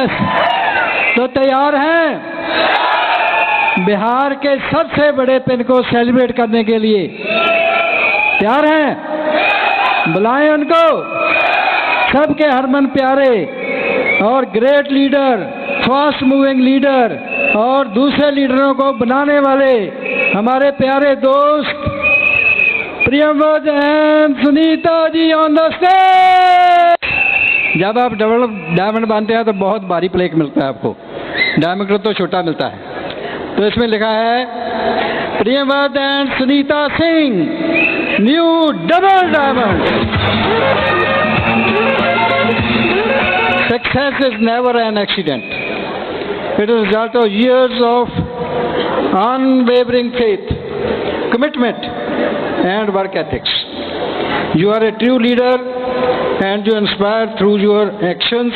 Yes, तो तैयार हैं बिहार के सबसे बड़े दिन को सेलिब्रेट करने के लिए? तैयार हैं? बुलाएं उनको, सबके हरमन प्यारे और great leader, fast moving leader और दूसरे लीडरों को बनाने वाले हमारे प्यारे दोस्त Priyamvad and Sunita ji on the stage. जब आप डबल डायमंड बांधते हैं तो बहुत भारी प्लेट मिलता है आपको, डायमंड तो छोटा मिलता है। तो इसमें लिखा है Priyamvad and Sunita Singh new double diamond. Success is never an accident. It is a result of years of unwavering faith, commitment, and work ethics. You are a true leader and you inspire through your actions.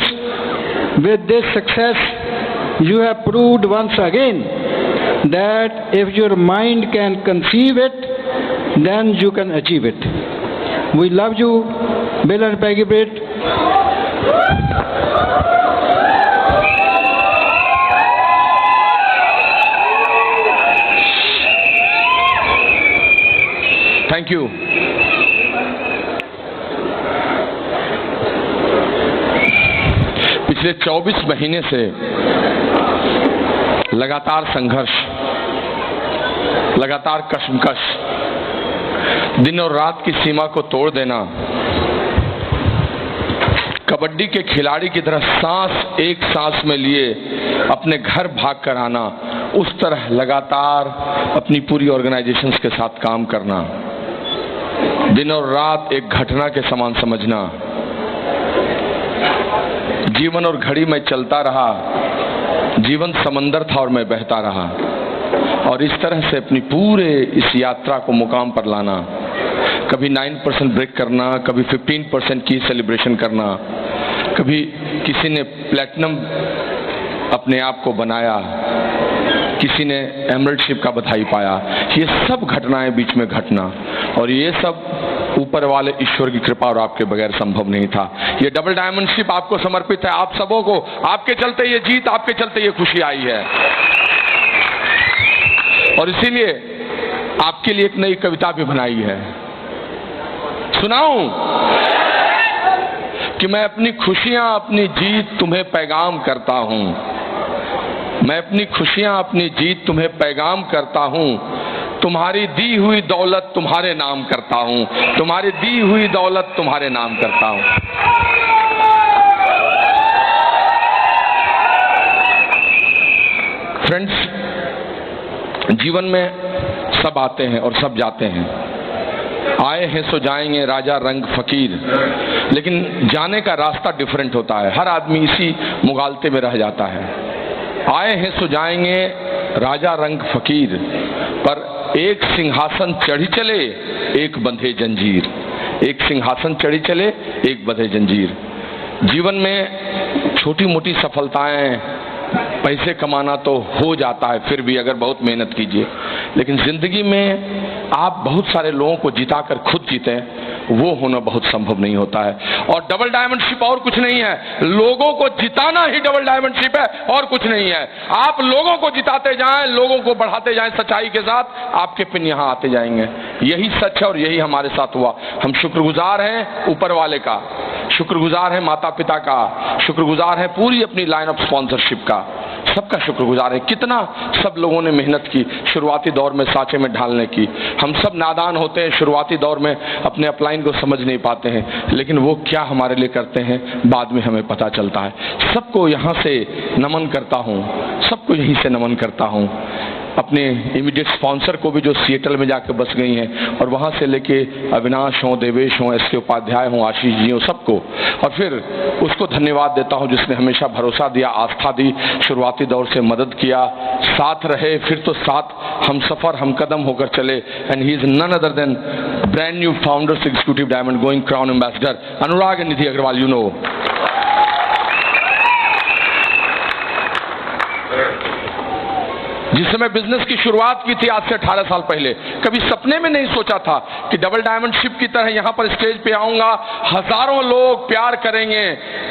With this success, you have proved once again that if your mind can conceive it, then you can achieve it. We love you, Bill and Peggy Britt. Thank you. पिछले 24 महीने से लगातार संघर्ष, लगातार कशमकश, दिन और रात की सीमा को तोड़ देना, कबड्डी के खिलाड़ी की तरह सांस एक सांस में लिए अपने घर भाग कर आना, उस तरह लगातार अपनी पूरी ऑर्गेनाइजेशंस के साथ काम करना, दिन और रात एक घटना के समान समझना, जीवन और घड़ी में चलता रहा, जीवन समंदर था और मैं बहता रहा, और इस तरह से अपनी पूरे इस यात्रा को मुकाम पर लाना, कभी 9% ब्रेक करना, कभी 15% की सेलिब्रेशन करना, कभी किसी ने प्लैटिनम अपने आप को बनाया, किसी ने एमरल्डशिप का बधाई पाया। ये सब घटनाएं बीच में घटना, और ये सब ऊपर वाले ईश्वर की कृपा और आपके बगैर संभव नहीं था। ये डबल डायमंडशिप आपको समर्पित है, आप सबों को। आपके चलते ये जीत, आपके चलते ये खुशी आई है, और इसीलिए आपके लिए एक नई कविता भी बनाई है। सुनाऊं कि मैं अपनी खुशियां, अपनी जीत तुम्हें पैगाम करता हूं। मैं अपनी खुशियां, अपनी जीत तुम्हें पैगाम करता हूं। तुम्हारी दी हुई दौलत तुम्हारे नाम करता हूं। तुम्हारी दी हुई दौलत तुम्हारे नाम करता हूं। फ्रेंड्स, जीवन में सब आते हैं और सब जाते हैं। आए हैं सो जाएंगे राजा रंग फकीर, लेकिन जाने का रास्ता डिफरेंट होता है। हर आदमी इसी मुगालते में रह जाता है। आए हैं सो जाएंगे राजा रंग फकीर, पर एक सिंहासन चढ़ी चले एक बंधे जंजीर। एक सिंहासन चढ़ी चले एक बंधे जंजीर। जीवन में छोटी मोटी सफलताएं, पैसे कमाना तो हो जाता है फिर भी, अगर बहुत मेहनत कीजिए, लेकिन जिंदगी में आप बहुत सारे लोगों को जिताकर खुद जीते, वो होना बहुत संभव नहीं होता है। और डबल डायमंडशिप और कुछ नहीं है, लोगों को जिताना ही डबल डायमंडशिप है, और कुछ नहीं है। आप लोगों को जिताते जाएं, लोगों को बढ़ाते जाएं सच्चाई के साथ, आपके पिन यहां आते जाएंगे। यही सच है और यही हमारे साथ हुआ। हम शुक्रगुजार हैं ऊपर वाले का, शुक्रगुजार है माता पिता का, शुक्रगुजार है पूरी अपनी लाइन ऑफ स्पॉन्सरशिप का, सबका शुक्रगुजार है। कितना सब लोगों ने मेहनत की शुरुआती दौर में सांचे में ढालने की। हम सब नादान होते हैं शुरुआती दौर में, अपने अपलाइन को समझ नहीं पाते हैं, लेकिन वो क्या हमारे लिए करते हैं बाद में हमें पता चलता है। सबको यहाँ से नमन करता हूँ, सबको यहीं से नमन करता हूँ। अपने इमीडिएट स्पॉन्सर को भी जो सिएटल में जाकर बस गई हैं, और वहाँ से लेके अविनाश हों, देवेश हों, एस के उपाध्याय हों, आशीष जी हों, सबको, और फिर उसको धन्यवाद देता हूँ जिसने हमेशा भरोसा दिया, आस्था दी, शुरुआती दौर से मदद किया, साथ रहे, फिर तो साथ हम सफ़र हम कदम होकर चले। And he is none other than brand new founders executive diamond going crown ambassador Anurag and Nidhi Agrawal. You know, जिस समय बिजनेस की शुरुआत की थी आज से 18 साल पहले, कभी सपने में नहीं सोचा था कि डबल डायमंड शिप की तरह यहां पर स्टेज पे आऊंगा, हजारों लोग प्यार करेंगे,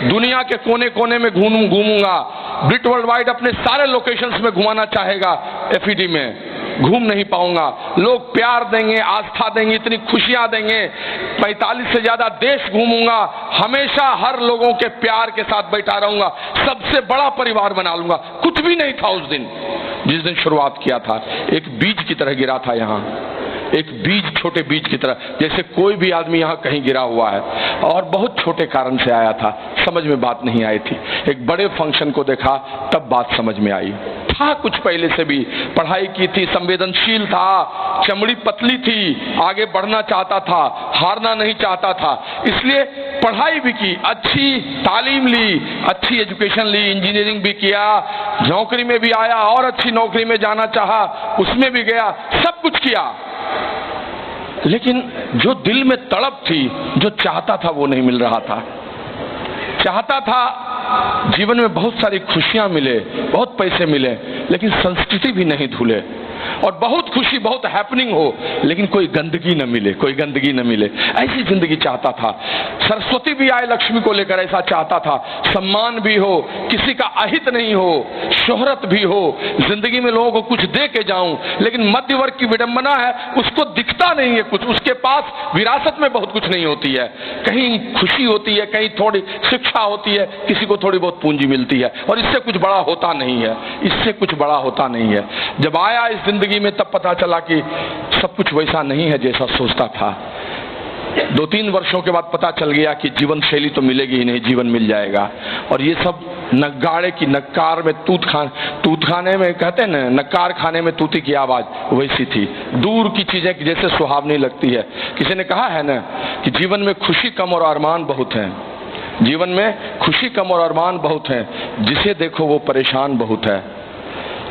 दुनिया के कोने कोने में घूमूंगा, ब्रिट वर्ल्ड वाइड अपने सारे लोकेशंस में घुमाना चाहेगा, एफईडी में घूम नहीं पाऊंगा, लोग प्यार देंगे, आस्था देंगे, इतनी खुशियां देंगे, 45 से ज्यादा देश घूमूंगा, हमेशा हर लोगों के प्यार के साथ बैठा रहूंगा, सबसे बड़ा परिवार बना लूंगा। कुछ भी नहीं था उस दिन, जिस दिन शुरुआत किया था। एक बीज की तरह गिरा था यहां, एक बीज, छोटे बीज की तरह, जैसे कोई भी आदमी यहां कहीं गिरा हुआ है, और बहुत छोटे कारण से आया था, समझ में बात नहीं आई थी। एक बड़े फंक्शन को देखा तब बात समझ में आई। था कुछ पहले से भी, पढ़ाई की थी, संवेदनशील था, चमड़ी पतली थी, आगे बढ़ना चाहता था, हारना नहीं चाहता था, इसलिए पढ़ाई भी की, अच्छी तालीम ली, अच्छी एजुकेशन ली, इंजीनियरिंग भी किया, नौकरी में भी आया और अच्छी नौकरी में जाना चाहा, उसमें भी गया, सब कुछ किया, लेकिन जो दिल में तड़प थी, जो चाहता था वो नहीं मिल रहा था। चाहता था जीवन में बहुत सारी खुशियां मिले, बहुत पैसे मिले, लेकिन संस्कृति भी नहीं भूले, और बहुत खुशी, बहुत हैपनिंग हो, लेकिन कोई गंदगी न मिले, कोई गंदगी न मिले, ऐसी जिंदगी चाहता था। सरस्वती भी आए लक्ष्मी को लेकर, ऐसा चाहता था। सम्मान भी हो, किसी का अहित नहीं हो, शोहरत भी हो, जिंदगी में लोगों को कुछ दे के जाऊं, लेकिन मध्य वर्ग की विडंबना है, उसको दिखता नहीं है कुछ, उसके पास विरासत में बहुत कुछ नहीं होती है, कहीं खुशी होती है, कहीं थोड़ी शिक्षा होती है, किसी को थोड़ी बहुत पूंजी मिलती है, और इससे कुछ बड़ा होता नहीं है, इससे कुछ बड़ा होता नहीं है। जब आया इस जिंदगी में तब पता चला कि सब कुछ वैसा नहीं है जैसा सोचता था। 2-3 वर्षों के बाद पता चल गया कि जीवन शैली तो मिलेगी ही नहीं, जीवन मिल जाएगा, और ये सब नगाड़े की, नक्कार में तूत खाने में कहते हैं ना, नक्कार खाने में तूती की आवाज वैसी थी, दूर की चीजें जैसे सुहावनी लगती है। किसी ने कहा है ना कि जीवन में खुशी कम और अरमान बहुत हैं, जीवन में खुशी कम और अरमान बहुत हैं, जिसे देखो वो परेशान बहुत है,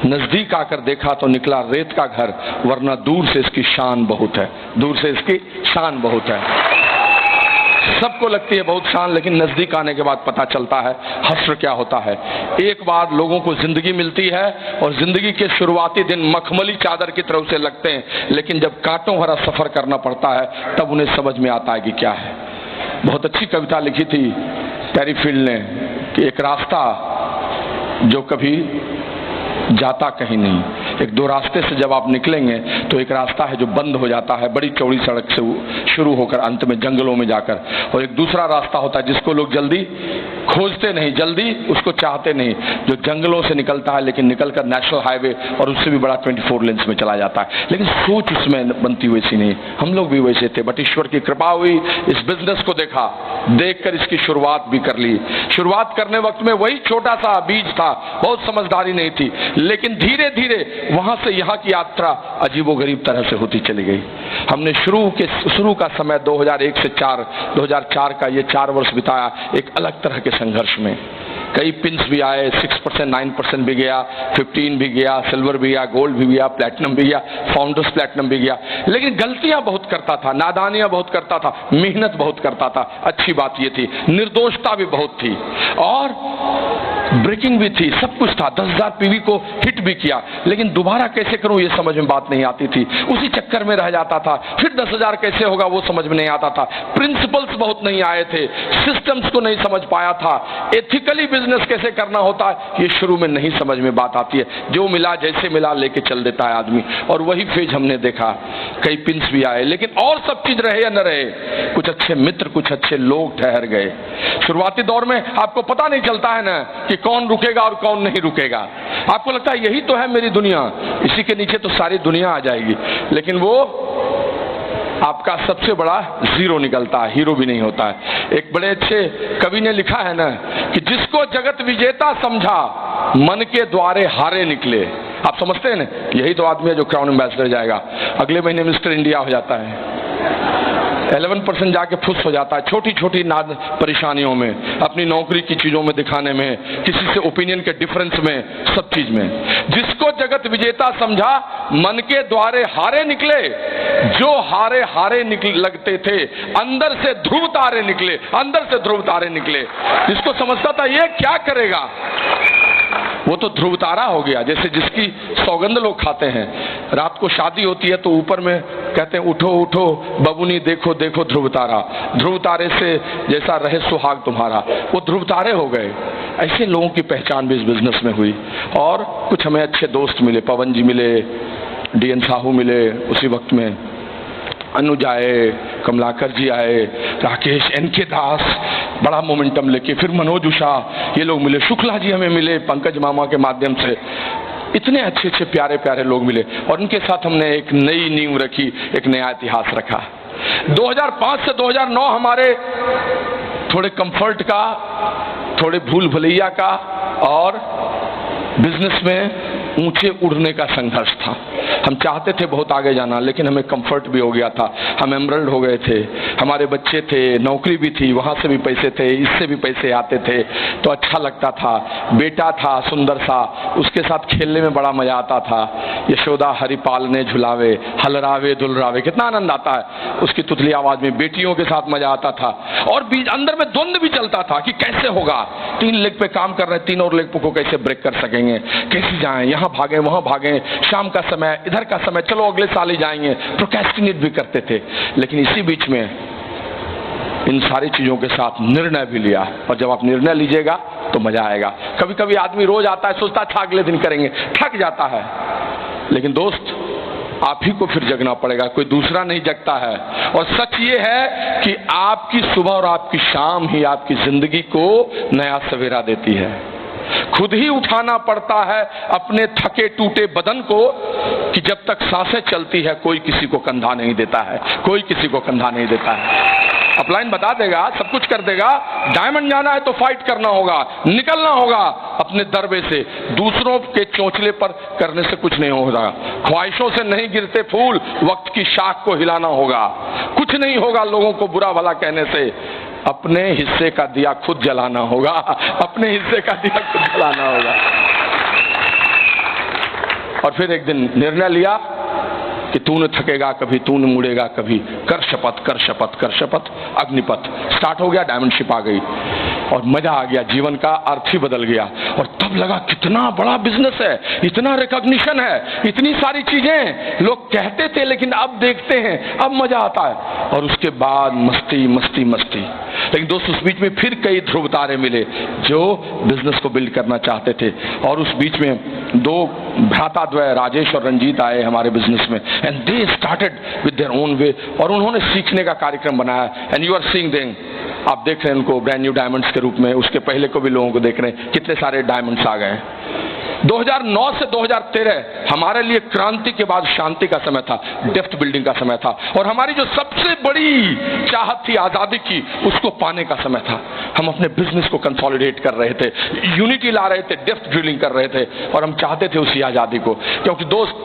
नजदीक आकर देखा तो निकला रेत का घर, वरना दूर से इसकी शान बहुत है, दूर से इसकी शान बहुत है। सबको लगती है बहुत शान, लेकिन नजदीक आने के बाद पता चलता है हश्र क्या होता है। एक बार लोगों को जिंदगी मिलती है, और जिंदगी के शुरुआती दिन मखमली चादर की तरफ से लगते हैं, लेकिन जब कांटों भरा सफर करना पड़ता है तब उन्हें समझ में आता है कि क्या है। बहुत अच्छी कविता लिखी थी टेरी फील्ड ने कि एक रास्ता जो कभी जाता कहीं नहीं, एक दो रास्ते से जब आप निकलेंगे तो एक रास्ता है जो बंद हो जाता है, बड़ी चौड़ी सड़क से शुरू होकर अंत में जंगलों में जाकर, और एक दूसरा रास्ता होता है जिसको लोग जल्दी खोजते नहीं, जल्दी उसको चाहते नहीं, जो जंगलों से निकलता है लेकिन निकलकर नेशनल हाईवे और उससे भी बड़ा 24 लेन्स में चला जाता है, लेकिन सोच उसमें बनती वैसी नहीं। हम लोग भी वैसे थे, बट ईश्वर की कृपा हुई, इस बिजनेस को देखा, देखकर इसकी शुरुआत भी कर ली। शुरुआत करने वक्त में वही छोटा सा बीज था, बहुत समझदारी नहीं थी, लेकिन धीरे धीरे वहां से यहाँ की यात्रा अजीबोगरीब तरह से होती चली गई। हमने शुरू का समय 2001 से 2004 का ये 4 वर्ष बिताया एक अलग तरह के संघर्ष में। कई पिंस भी आए, 6%, 9% भी गया, 15 भी गया, सिल्वर भी गया, गोल्ड भी गया, प्लैटिनम भी गया, फाउंडर्स प्लैटिनम भी गया, लेकिन गलतियां बहुत करता था, नादानियां बहुत करता था, मेहनत बहुत करता था। अच्छी बात ये थी, निर्दोषता भी बहुत थी, और ब्रेकिंग भी थी, सब कुछ था। 10,000 पीवी को हिट भी किया, लेकिन दोबारा कैसे करूं ये समझ में बात नहीं आती थी, उसी चक्कर में रह जाता था। फिर 10,000 कैसे होगा वो समझ में नहीं आता था, प्रिंसिपल्स बहुत नहीं आए थे, सिस्टम्स को नहीं समझ पाया था, एथिकली बिजनेस कैसे करना होता है ये शुरू में नहीं समझ में बात आती है। जो मिला जैसे मिला लेके चल देता है आदमी, और वही फेज हमने देखा। कई पिंस भी आए, लेकिन और सब चीज रहे या न रहे, कुछ अच्छे मित्र, कुछ अच्छे लोग ठहर गए। शुरुआती दौर में आपको पता नहीं चलता है ना कि कौन रुकेगा और कौन नहीं रुकेगा, आपको लगता है यही तो है मेरी दुनिया, इसी के नीचे तो सारी दुनिया आ जाएगी, लेकिन वो आपका सबसे बड़ा जीरो निकलता है, हीरो भी नहीं होता है। एक बड़े अच्छे कवि ने लिखा है ना कि जिसको जगत विजेता समझा मन के द्वारे हारे निकले। आप समझते हैं ना, यही तो आदमी है जो क्राउन एम्बेसडर जाएगा, अगले महीने मिस्टर इंडिया हो जाता है, 11% जाके फुस हो जाता है, छोटी छोटी नाद परेशानियों में, अपनी नौकरी की चीजों में दिखाने में, किसी से ओपिनियन के डिफरेंस में, सब चीज में। जिसको जगत विजेता समझा मन के द्वारे हारे निकले, जो हारे हारे लगते थे अंदर से ध्रुव तारे निकले, अंदर से ध्रुव तारे निकले। जिसको समझता था ये क्या करेगा, वो वो तो ध्रुव तारा हो गया, जैसे जिसकी सौगंध लोग खाते हैं। रात को शादी होती है तो ऊपर में कहते हैं उठो उठो बबुनी देखो देखो ध्रुव तारा, ध्रुव तारे से जैसा रहे सुहाग तुम्हारा, वो ध्रुव तारे हो गए। ऐसे लोगों की पहचान भी इस बिजनेस में हुई। और कुछ हमें अच्छे दोस्त मिले, पवन जी मिले, डीएन साहू मिले, उसी वक्त में अनुज आए, कमलाकर जी आए, राकेश, एनके दास, बड़ा मोमेंटम लेके, फिर मनोज उषा, ये लोग मिले, शुक्ला जी हमें मिले पंकज मामा के माध्यम से। इतने अच्छे अच्छे प्यारे प्यारे लोग मिले और उनके साथ हमने एक नई नींव रखी, एक नया इतिहास रखा। 2005 से 2009 हमारे थोड़े कंफर्ट का, थोड़े भूल भुलैया का और बिजनेस में ऊंचे उड़ने का संघर्ष था। हम चाहते थे बहुत आगे जाना, लेकिन हमें कंफर्ट भी हो गया था, हम एमरल्ड हो गए थे, हमारे बच्चे थे, नौकरी भी थी, वहां से भी पैसे थे, इससे भी पैसे आते थे, तो अच्छा लगता था। बेटा था सुंदर सा, उसके साथ खेलने में बड़ा मजा आता था। यशोदा हरि पालने झुलावे, हलरावे दुलरावे, कितना आनंद आता है उसकी तुतली आवाज में। बेटियों के साथ मजा आता था और बीच अंदर में द्वंद्व भी चलता था कि कैसे होगा, 3 लेग पे काम कर रहे हैं, 3 और लेग को कैसे ब्रेक कर सकेंगे, कैसे जाएं, यहाँ भागें वहां भागें, शाम का समय इधर का समय, चलो अगले साल ही जाएंगे, प्रोक्रेस्टिनेट भी करते थे। लेकिन इसी बीच में इन सारी चीजों के साथ निर्णय भी लिया, और जब आप निर्णय लीजिएगा तो मजा आएगा। कभी कभी आदमी रोज आता है, सोचता था अगले दिन करेंगे, थक जाता है, लेकिन दोस्त आप ही को फिर जगना पड़ेगा, कोई दूसरा नहीं जगता है। और सच ये है कि आपकी सुबह और आपकी शाम ही आपकी जिंदगी को नया सवेरा देती है। खुद ही उठाना पड़ता है अपने थके टूटे बदन को, कि जब तक सांसें चलती है कोई किसी को कंधा नहीं देता है, कोई किसी को कंधा नहीं देता है। अपलाइन बता देगा, सब कुछ कर देगा। डायमंड जाना है तो फाइट करना होगा, निकलना होगा अपने दरबे से, दूसरों के चोंचले पर करने से कुछ नहीं होगा। ख्वाहिशों से नहीं गिरते फूल, वक्त की शाख को हिलाना होगा। कुछ नहीं होगा लोगों को बुरा भला कहने से, अपने हिस्से का दिया खुद जलाना होगा, अपने हिस्से का दिया खुद जलाना होगा। और फिर एक दिन निर्णय लिया कि तू न थकेगा कभी, तू न मुड़ेगा कभी, कर शपथ कर शपथ कर शपथ। अग्निपथ स्टार्ट हो गया, डायमंडशिप आ गई और मजा आ गया, जीवन का अर्थ ही बदल गया। और तब लगा कितना बड़ा बिजनेस है, इतना रिकॉग्निशन है, इतनी सारी चीजें लोग कहते थे, लेकिन अब देखते हैं, अब मजा आता है। और उसके बाद मस्ती मस्ती मस्ती। लेकिन दोस्तों उस बीच में फिर कई ध्रुव तारे मिले जो बिजनेस को बिल्ड करना चाहते थे, और उस बीच में 2 भ्राता द्वय राजेश और रंजीत आए हमारे बिजनेस में, and they started with their own way, और उन्होंने सीखने का कार्यक्रम बनाया। And you are seeing them, आप देख रहे हैं उनको ब्रांड न्यू डायमंड्स के रूप में, उसके पहले को भी लोगों को देख रहे हैं, कितने सारे डायमंड्स आ गए। 2009 से 2013 हमारे लिए क्रांति के बाद शांति का समय था, डेप्थ बिल्डिंग का समय था, और हमारी जो सबसे बड़ी चाहत थी आजादी की, उसको पाने का समय था। हम अपने बिजनेस को कंसोलिडेट कर रहे थे, यूनिटी ला रहे थे, डेप्थ ड्रिलिंग कर रहे थे, और हम चाहते थे उसी आजादी को। क्योंकि दोस्त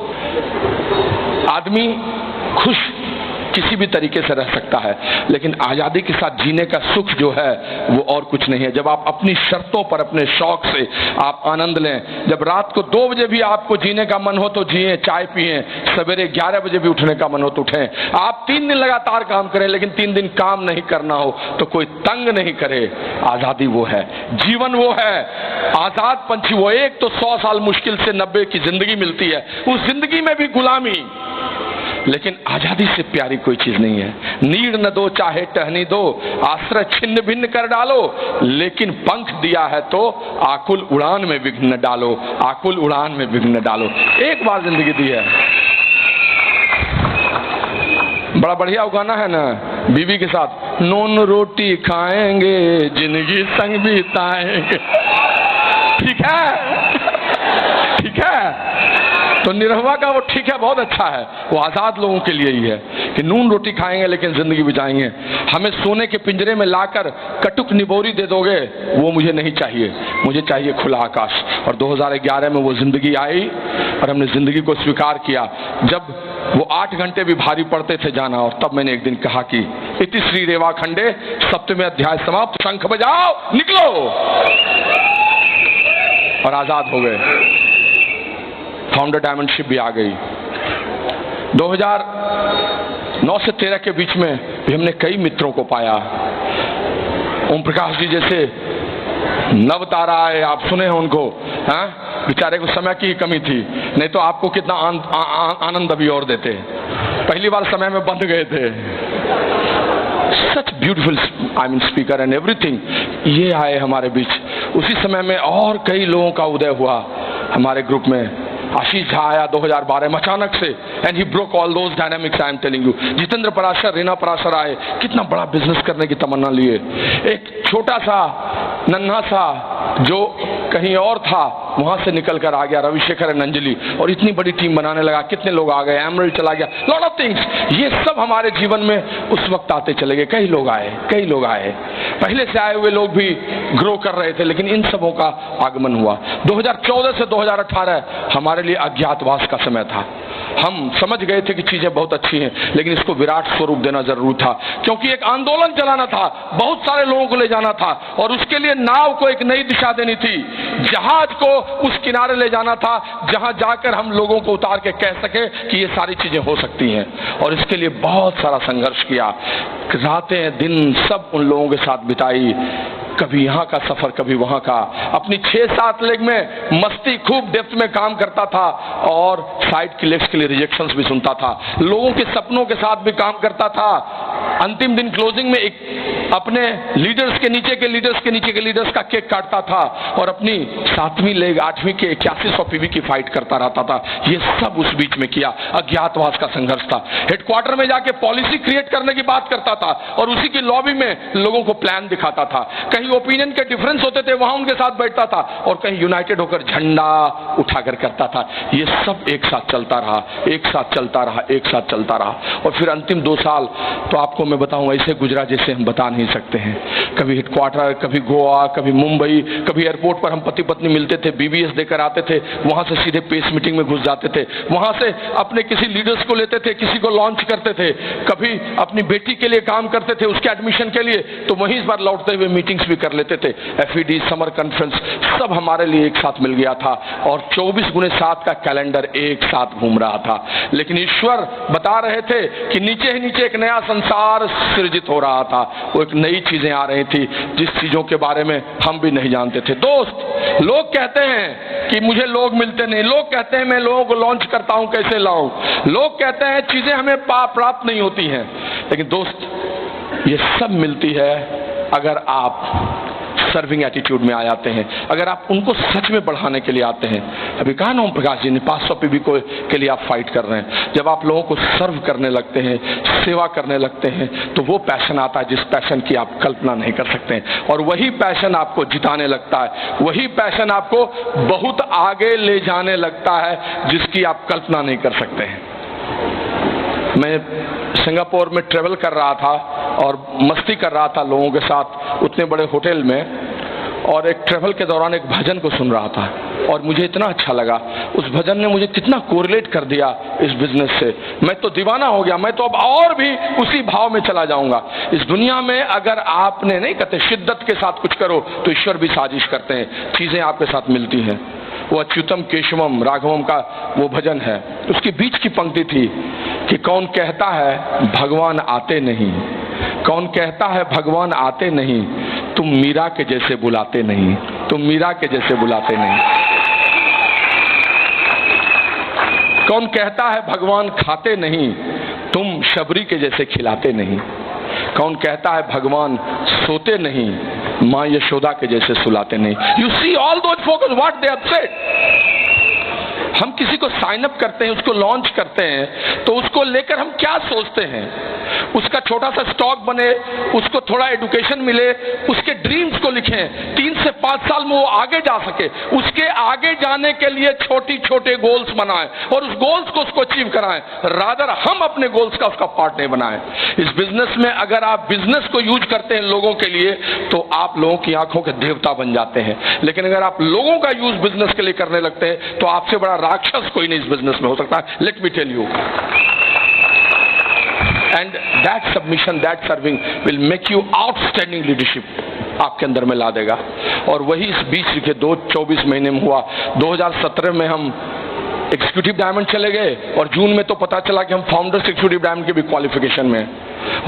आदमी खुश किसी भी तरीके से रह सकता है, लेकिन आजादी के साथ जीने का सुख जो है वो और कुछ नहीं है। जब आप अपनी शर्तों पर, अपने शौक से आप आनंद लें, जब रात को 2 बजे भी आपको जीने का मन हो तो जिए, चाय पिए, सवेरे 11 बजे भी उठने का मन हो तो उठें। आप 3 दिन लगातार काम करें, लेकिन 3 दिन काम नहीं करना हो तो कोई तंग नहीं करे। आजादी वो है, जीवन वो है, आजाद पंछी वो। एक तो 100 साल मुश्किल से 90 की जिंदगी मिलती है, उस जिंदगी में भी गुलामी, लेकिन आजादी से प्यारी कोई चीज नहीं है। नीड़ न दो चाहे टहनी दो, आश्रय छिन्न भिन्न कर डालो, लेकिन पंख दिया है तो आकुल उड़ान में विघ्न न डालो, आकुल उड़ान में विघ्न न डालो। एक बार जिंदगी दी है। बड़ा बढ़िया गाना है ना, बीवी के साथ, नून रोटी खाएंगे जिंदगी संग बिताएंगे। ठीक है, ठीक है। तो निरहुआ का वो ठीक है, बहुत अच्छा है, वो आजाद लोगों के लिए ही है कि नून रोटी खाएंगे लेकिन जिंदगी बिताएंगे। हमें सोने के पिंजरे में लाकर कटुक निबोरी दे दोगे, वो मुझे नहीं चाहिए, मुझे चाहिए खुला आकाश। और 2011 में वो जिंदगी आई और हमने जिंदगी को स्वीकार किया। जब वो 8 घंटे भी भारी पड़ते थे जाना, और तब मैंने एक दिन कहा कि इति श्री रेवा खंडे 7वें अध्याय समाप्त, शंख बजाओ, निकलो, और आजाद हो गए। फाउंडर डायमंडशिप भी आ गई। 2009 से 13 के बीच में भी हमने कई मित्रों को पाया। ओम प्रकाश जी जैसे नव तारा आए, आप सुने हैं उनको, हाँ? बेचारे को समय की कमी थी, नहीं तो आपको कितना आनंद अभी और देते। पहली बार समय में बंध गए थे। Such beautiful I mean speaker and everything, ये आए हमारे बीच। उसी समय में और कई लोगों का उदय हुआ हमारे ग्रुप में। आशीष झा आया 2012 में अचानक से, and he broke all those dynamics I am telling you. Jitendra Parashar, Reena Parashar आए, कितना बड़ा बिजनेस करने की तमन्ना लिए। एक छोटा सा नन्हा सा जो कहीं और था वहां से निकल कर आ गया, रविशेखर एंड अंजलि, और इतनी बड़ी टीम बनाने लगा। कितने लोग आ गए, एमरल्ड चला गया, लॉट ऑफ थिंग्स। ये सब हमारे जीवन में उस वक्त आते चले गए। कई लोग आए, पहले से आए हुए लोग भी ग्रो कर रहे थे, लेकिन इन सबों का आगमन हुआ। 2014 से 2018 हमारे लिए अज्ञातवास का समय था। हम समझ गए थे कि चीजें बहुत अच्छी हैं, लेकिन इसको विराट स्वरूप देना जरूरी था, क्योंकि एक आंदोलन चलाना था, बहुत सारे लोगों को ले जाना था, और उसके लिए नाव को एक नई दिशा देनी थी, जहाज को उस किनारे ले जाना था जहां जाकर हम लोगों को उतार के कह सके कि ये सारी चीजें हो सकती हैं। और इसके लिए बहुत सारा संघर्ष किया, रातें दिन सब उन लोगों के साथ बिताई, कभी यहाँ का सफर कभी वहां का। अपनी 6-7 लेग में मस्ती खूब डेप्थ में काम करता था, और साइड की लेग्स के लिए रिजेक्शंस भी सुनता था, लोगों के सपनों के साथ भी काम करता था। अंतिम दिन क्लोजिंग में अपने लीडर्स के नीचे के लीडर्स का केक काटता था, और अपनी 7वीं लेग 8वीं के 8100 पीवी की फाइट करता रहता था। ये सब उस बीच में किया। अज्ञातवास का संघर्ष था। हेडक्वार्टर में जाके पॉलिसी क्रिएट करने की बात करता था, और उसी की लॉबी में लोगों को प्लान दिखाता था। कहीं ओपिनियन के डिफरेंस होते थे, वहां उनके साथ बैठता था, और कहीं यूनाइटेड होकर झंडा उठाकर करता था। ये सब एक साथ चलता रहा, और फिर अंतिम 2 साल तो आपको मैं बताऊं ऐसे गुजरा जैसे हम बता नहीं सकते हैं। कभी हेडक्वार्टर, कभी गोवा, कभी मुंबई, कभी एयरपोर्ट पर हम पति पत्नी मिलते थे, बीबीएस देकर आते थे, वहां से सीधे पेस मीटिंग में घुस जाते थे, वहां से अपने किसी लीडर्स को लेते थे, किसी को लॉन्च करते थे, कभी अपनी बेटी के लिए काम करते थे, उसके एडमिशन के लिए, तो वहीं इस बार लौटते हुए मीटिंग्स भी कर लेते थे। एफईडी, समर कॉन्फ्रेंस, सब हमारे लिए एक साथ मिल गया था, और 24x7 का कैलेंडर एक साथ घूम रहा था। लेकिन ईश्वर बता रहे थे कि नीचे ही नीचे एक नया संसार सृजित हो रहा था, वो एक नई चीजें आ रही थी, जिस चीजों के बारे में हम भी नहीं जानते थे। दोस्त, लोग कहते हैं कि मुझे लोग मिलते नहीं, लोग कहते हैं मैं लोगों को लॉन्च करता हूं, कैसे लाऊं, लोग कहते हैं चीजें हमें प्राप्त नहीं होती हैं, लेकिन दोस्त ये सब मिलती है अगर आप सर्विंग एटीट्यूड में आ जाते हैं, अगर आप उनको सच में बढ़ाने के लिए आते हैं। अभी कहा ना ओम प्रकाश जी ने 500 पीवी के लिए आप फाइट कर रहे हैं। जब आप लोगों को सर्व करने लगते हैं, सेवा करने लगते हैं, तो वो पैशन आता है जिस पैशन की आप कल्पना नहीं कर सकते हैं, और वही पैशन आपको जिताने लगता है, वही पैशन आपको बहुत आगे ले जाने लगता है जिसकी आप कल्पना नहीं कर सकते हैं। मैं सिंगापुर में ट्रेवल कर रहा था और मस्ती कर रहा था लोगों के साथ उतने बड़े होटल में, और एक ट्रेवल के दौरान एक भजन को सुन रहा था, और मुझे इतना अच्छा लगा। उस भजन ने मुझे कितना कोरिलेट कर दिया इस बिजनेस से, मैं तो दीवाना हो गया। मैं तो अब और भी उसी भाव में चला जाऊंगा। इस दुनिया में अगर आपने, नहीं कहते शिद्दत के साथ कुछ करो तो ईश्वर भी साजिश करते हैं, चीजें आपके साथ मिलती हैं। वो अच्युतम केशवम राघवम का वो भजन है, उसकी बीच की पंक्ति थी कि कौन कहता है भगवान आते नहीं, कौन कहता है भगवान आते नहीं, तुम मीरा के जैसे बुलाते नहीं, तुम मीरा के जैसे बुलाते नहीं। कौन कहता है भगवान खाते नहीं, तुम शबरी के जैसे खिलाते नहीं। कौन कहता है भगवान सोते नहीं, मां यशोदा के जैसे सुलाते नहीं। You see all those focus what they have said. हम किसी को साइन अप करते हैं, उसको लॉन्च करते हैं, तो उसको लेकर हम क्या सोचते हैं, उसका छोटा सा स्टॉक बने, उसको थोड़ा एजुकेशन मिले, उसके ड्रीम्स को लिखें, 3 से 5 साल में वो आगे जा सके, उसके आगे जाने के लिए छोटी छोटे गोल्स बनाएं और उस गोल्स को उसको अचीव कराएं, रादर हम अपने गोल्स का उसका पार्ट नहीं बनाएं। इस बिजनेस में अगर आप बिजनेस को यूज करते हैं लोगों के लिए, तो आप लोगों की आंखों के देवता बन जाते हैं, लेकिन अगर आप लोगों का यूज बिजनेस के लिए करने लगते हैं, तो आपसे बड़ा राक्षस कोई नहीं इस बिजनेस में हो सकता। Let me tell you, and that submission, that serving will make you outstanding leadership आपके अंदर में ला देगा। और वही इस बीच के 24 महीने में हुआ। 2017 में हम एग्जीक्यूटिव डायमंड चले गए, और जून में तो पता चला कि हम फाउंडर्स एग्जीक्यूटिव डायमंड के भी क्वालिफिकेशन में।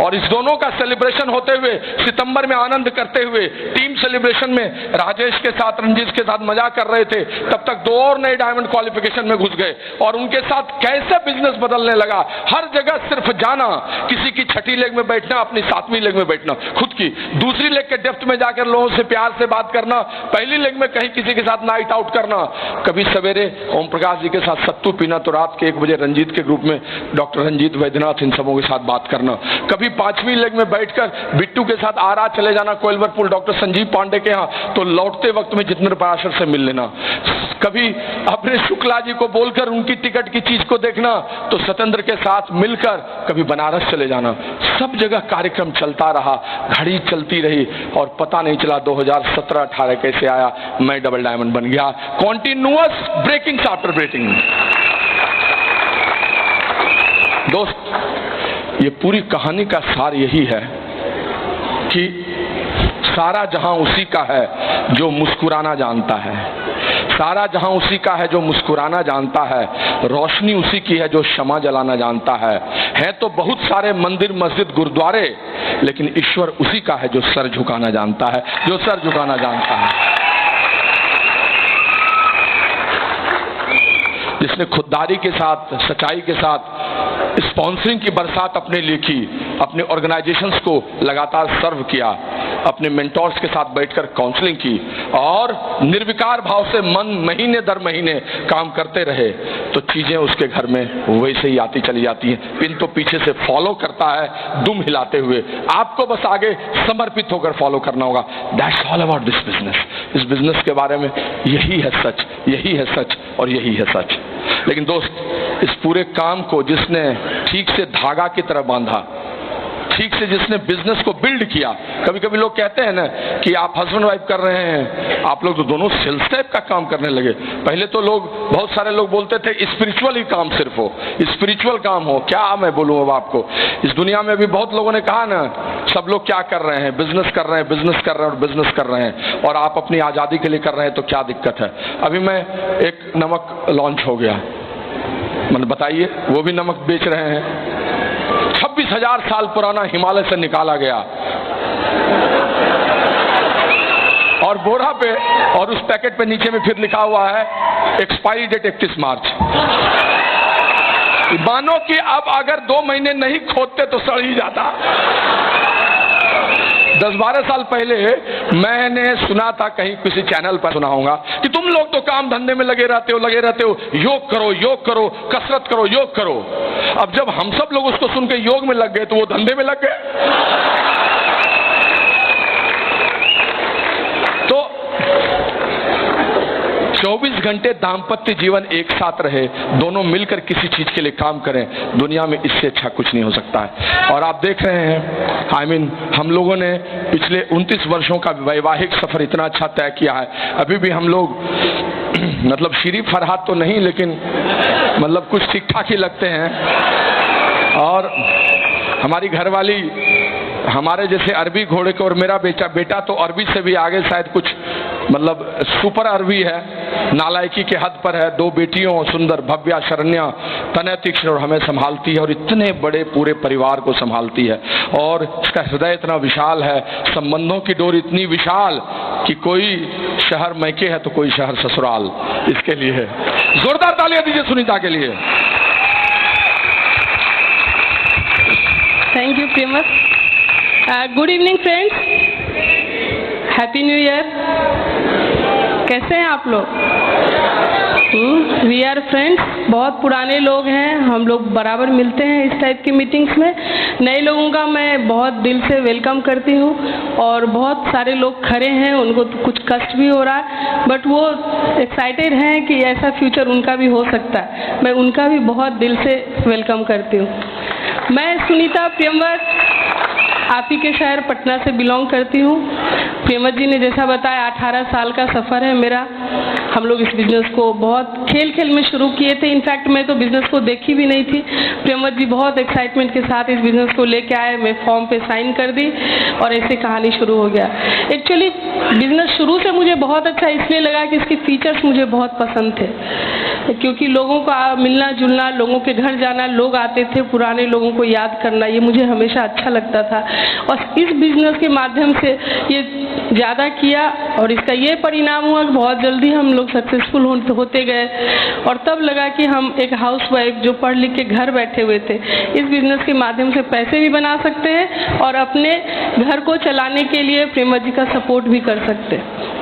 और इस दोनों का सेलिब्रेशन होते हुए सितंबर में आनंद करते हुए टीम सेलिब्रेशन में राजेश के साथ रंजीत के साथ मजाक कर रहे थे, तब तक 2 और नए डायमंड क्वालिफिकेशन में घुस गए और उनके साथ कैसे बिजनेस बदलने लगा। हर जगह सिर्फ जाना, किसी की छठी लेग में बैठना, अपनी 7वीं लेग में बैठना, खुद की दूसरी लेग के डेप्थ में जाकर लोगों से प्यार से बात करना, पहली लेग में कहीं किसी के साथ नाइट आउट करना, कभी सवेरे ओम प्रकाश जी के साथ सत्तू पीना तो रात के 1 बजे रंजीत के ग्रुप में डॉक्टर रंजीत वैद्यनाथ इन सबों के साथ बात करना, कभी 5वीं लेग में बैठकर बिट्टू के साथ आरा चले जाना कोइलवरपुर डॉक्टर संजीव पांडे के यहाँ, तो लौटते वक्त में जितेंद्र पराशर से मिल लेना, कभी अपने शुक्ला जी को बोलकर उनकी टिकट की चीज को देखना, तो सत्येंद्र के साथ मिलकर कभी बनारस चले जाना। सब जगह कार्यक्रम चलता रहा, घड़ी चलती रही और पता नहीं चला 2017-18 कैसे आया, मैं डबल डायमंड बन गया। Continuous breaking after breaking. दोस्त, ये पूरी कहानी का सार यही है कि सारा जहां उसी का है जो मुस्कुराना जानता है, सारा जहां उसी का है जो मुस्कुराना जानता है, रोशनी उसी की है जो क्षमा जलाना जानता है तो बहुत सारे मंदिर मस्जिद गुरुद्वारे, लेकिन ईश्वर उसी का है जो सर झुकाना जानता है, जो सर झुकाना जानता है, जिसने खुददारी के साथ, सच्चाई के साथ स्पॉन्सरिंग की बरसात अपने लिखी, अपने ऑर्गेनाइजेशंस को लगातार सर्व किया, अपने मेंटोर्स के साथ बैठकर काउंसलिंग की और निर्विकार भाव से मन महीने दर महीने काम करते रहे, तो चीजें उसके घर में वैसे ही आती चली जाती हैं। पिन तो पीछे से फॉलो करता है दुम हिलाते हुए, आपको बस आगे समर्पित होकर फॉलो करना होगा। That's all about this business. इस बिजनेस के बारे में यही है सच, यही है सच और यही है सच। लेकिन दोस्त, इस पूरे काम को जिसने ठीक से धागा की तरह बांधा, ठीक से जिसने बिजनेस को बिल्ड किया, कभी कभी लोग कहते हैं ना कि आप हस्बैंड वाइफ कर रहे हैं, आप लोग तो दोनों सेल्स टाइप का काम करने लगे। पहले तो लोग, बहुत सारे लोग बोलते थे स्पिरिचुअल ही काम सिर्फ हो, स्पिरिचुअल काम हो। क्या मैं बोलूं अब आपको, इस दुनिया में भी बहुत लोगों ने कहा ना, सब लोग क्या कर रहे हैं, बिजनेस कर रहे हैं, बिजनेस कर रहे हैं और बिजनेस कर रहे हैं, और आप अपनी आजादी के लिए कर रहे हैं, तो क्या दिक्कत है। अभी मैं एक नमक लॉन्च हो गया, मतलब बताइए, वो भी नमक बेच रहे हैं, 26,000 साल पुराना हिमालय से निकाला गया और बोरा पे, और उस पैकेट पे नीचे में फिर लिखा हुआ है एक्सपायरी डेट 31 मार्च। मानो कि अब अगर 2 महीने नहीं खोदते तो सड़ ही जाता। 10-12 साल पहले मैंने सुना था, कहीं किसी चैनल पर सुना होगा, कि तुम लोग तो काम धंधे में लगे रहते हो, योग करो, कसरत करो, योग करो। अब जब हम सब लोग उसको सुन के योग में लग गए तो वो धंधे में लग गए। तो 24 घंटे दाम्पत्य जीवन एक साथ रहे, दोनों मिलकर किसी चीज के लिए काम करें, दुनिया में इससे अच्छा कुछ नहीं हो सकता है। और आप देख रहे हैं, हम लोगों ने पिछले 29 वर्षों का वैवाहिक सफर इतना अच्छा तय किया है। अभी भी हम लोग मतलब श्री फरहाद तो नहीं, लेकिन मतलब कुछ ठीक ठाक ही लगते हैं। और हमारी घरवाली हमारे जैसे अरबी घोड़े को, और मेरा बेटा तो अरबी से भी आगे, शायद कुछ मतलब सुपर अरबी है, नालायकी के हद पर है। 2 बेटियों, सुंदर भव्या शरण्या, तनय तीक्ष्ण, और हमें संभालती है और इतने बड़े पूरे परिवार को संभालती है। और इसका हृदय इतना विशाल है, संबंधों की डोर इतनी विशाल कि कोई शहर मैके है तो कोई शहर ससुराल। इसके लिए जोरदार तालियां दीजिए सुनीता के लिए। Thank you promise. Good evening friends, happy new year. कैसे हैं आप लोग? वी आर फ्रेंड्स, बहुत पुराने लोग हैं, हम लोग बराबर मिलते हैं इस टाइप की मीटिंग्स में। नए लोगों का मैं बहुत दिल से वेलकम करती हूँ, और बहुत सारे लोग खड़े हैं, उनको तो कुछ कष्ट भी हो रहा है, बट वो एक्साइटेड हैं कि ऐसा फ्यूचर उनका भी हो सकता है। मैं उनका भी बहुत दिल से वेलकम करती हूँ। मैं सुनीता प्रियमवत, आप ही के शहर पटना से बिलोंग करती हूँ। प्रेमवत जी ने जैसा बताया, 18 साल का सफ़र है मेरा। हम लोग इस बिज़नेस को बहुत खेल खेल में शुरू किए थे। इनफैक्ट मैं तो बिज़नेस को देखी भी नहीं थी। प्रेमवत जी बहुत एक्साइटमेंट के साथ इस बिज़नेस को लेके आए, मैं फॉर्म पे साइन कर दी और ऐसे कहानी शुरू हो गया। एक्चुअली बिज़नेस शुरू से मुझे बहुत अच्छा इसलिए लगा कि इसके फीचर्स मुझे बहुत पसंद थे। क्योंकि लोगों का मिलना जुलना, लोगों के घर जाना, लोग आते थे, पुराने लोगों को याद करना, ये मुझे हमेशा अच्छा लगता था। और इस बिजनेस के माध्यम से ये ज़्यादा किया और इसका ये परिणाम हुआ कि बहुत जल्दी हम लोग सक्सेसफुल होते गए। और तब लगा कि हम एक हाउसवाइफ जो पढ़ लिख के घर बैठे हुए थे, इस बिजनेस के माध्यम से पैसे भी बना सकते हैं और अपने घर को चलाने के लिए प्रेमत जी का सपोर्ट भी कर सकते हैं।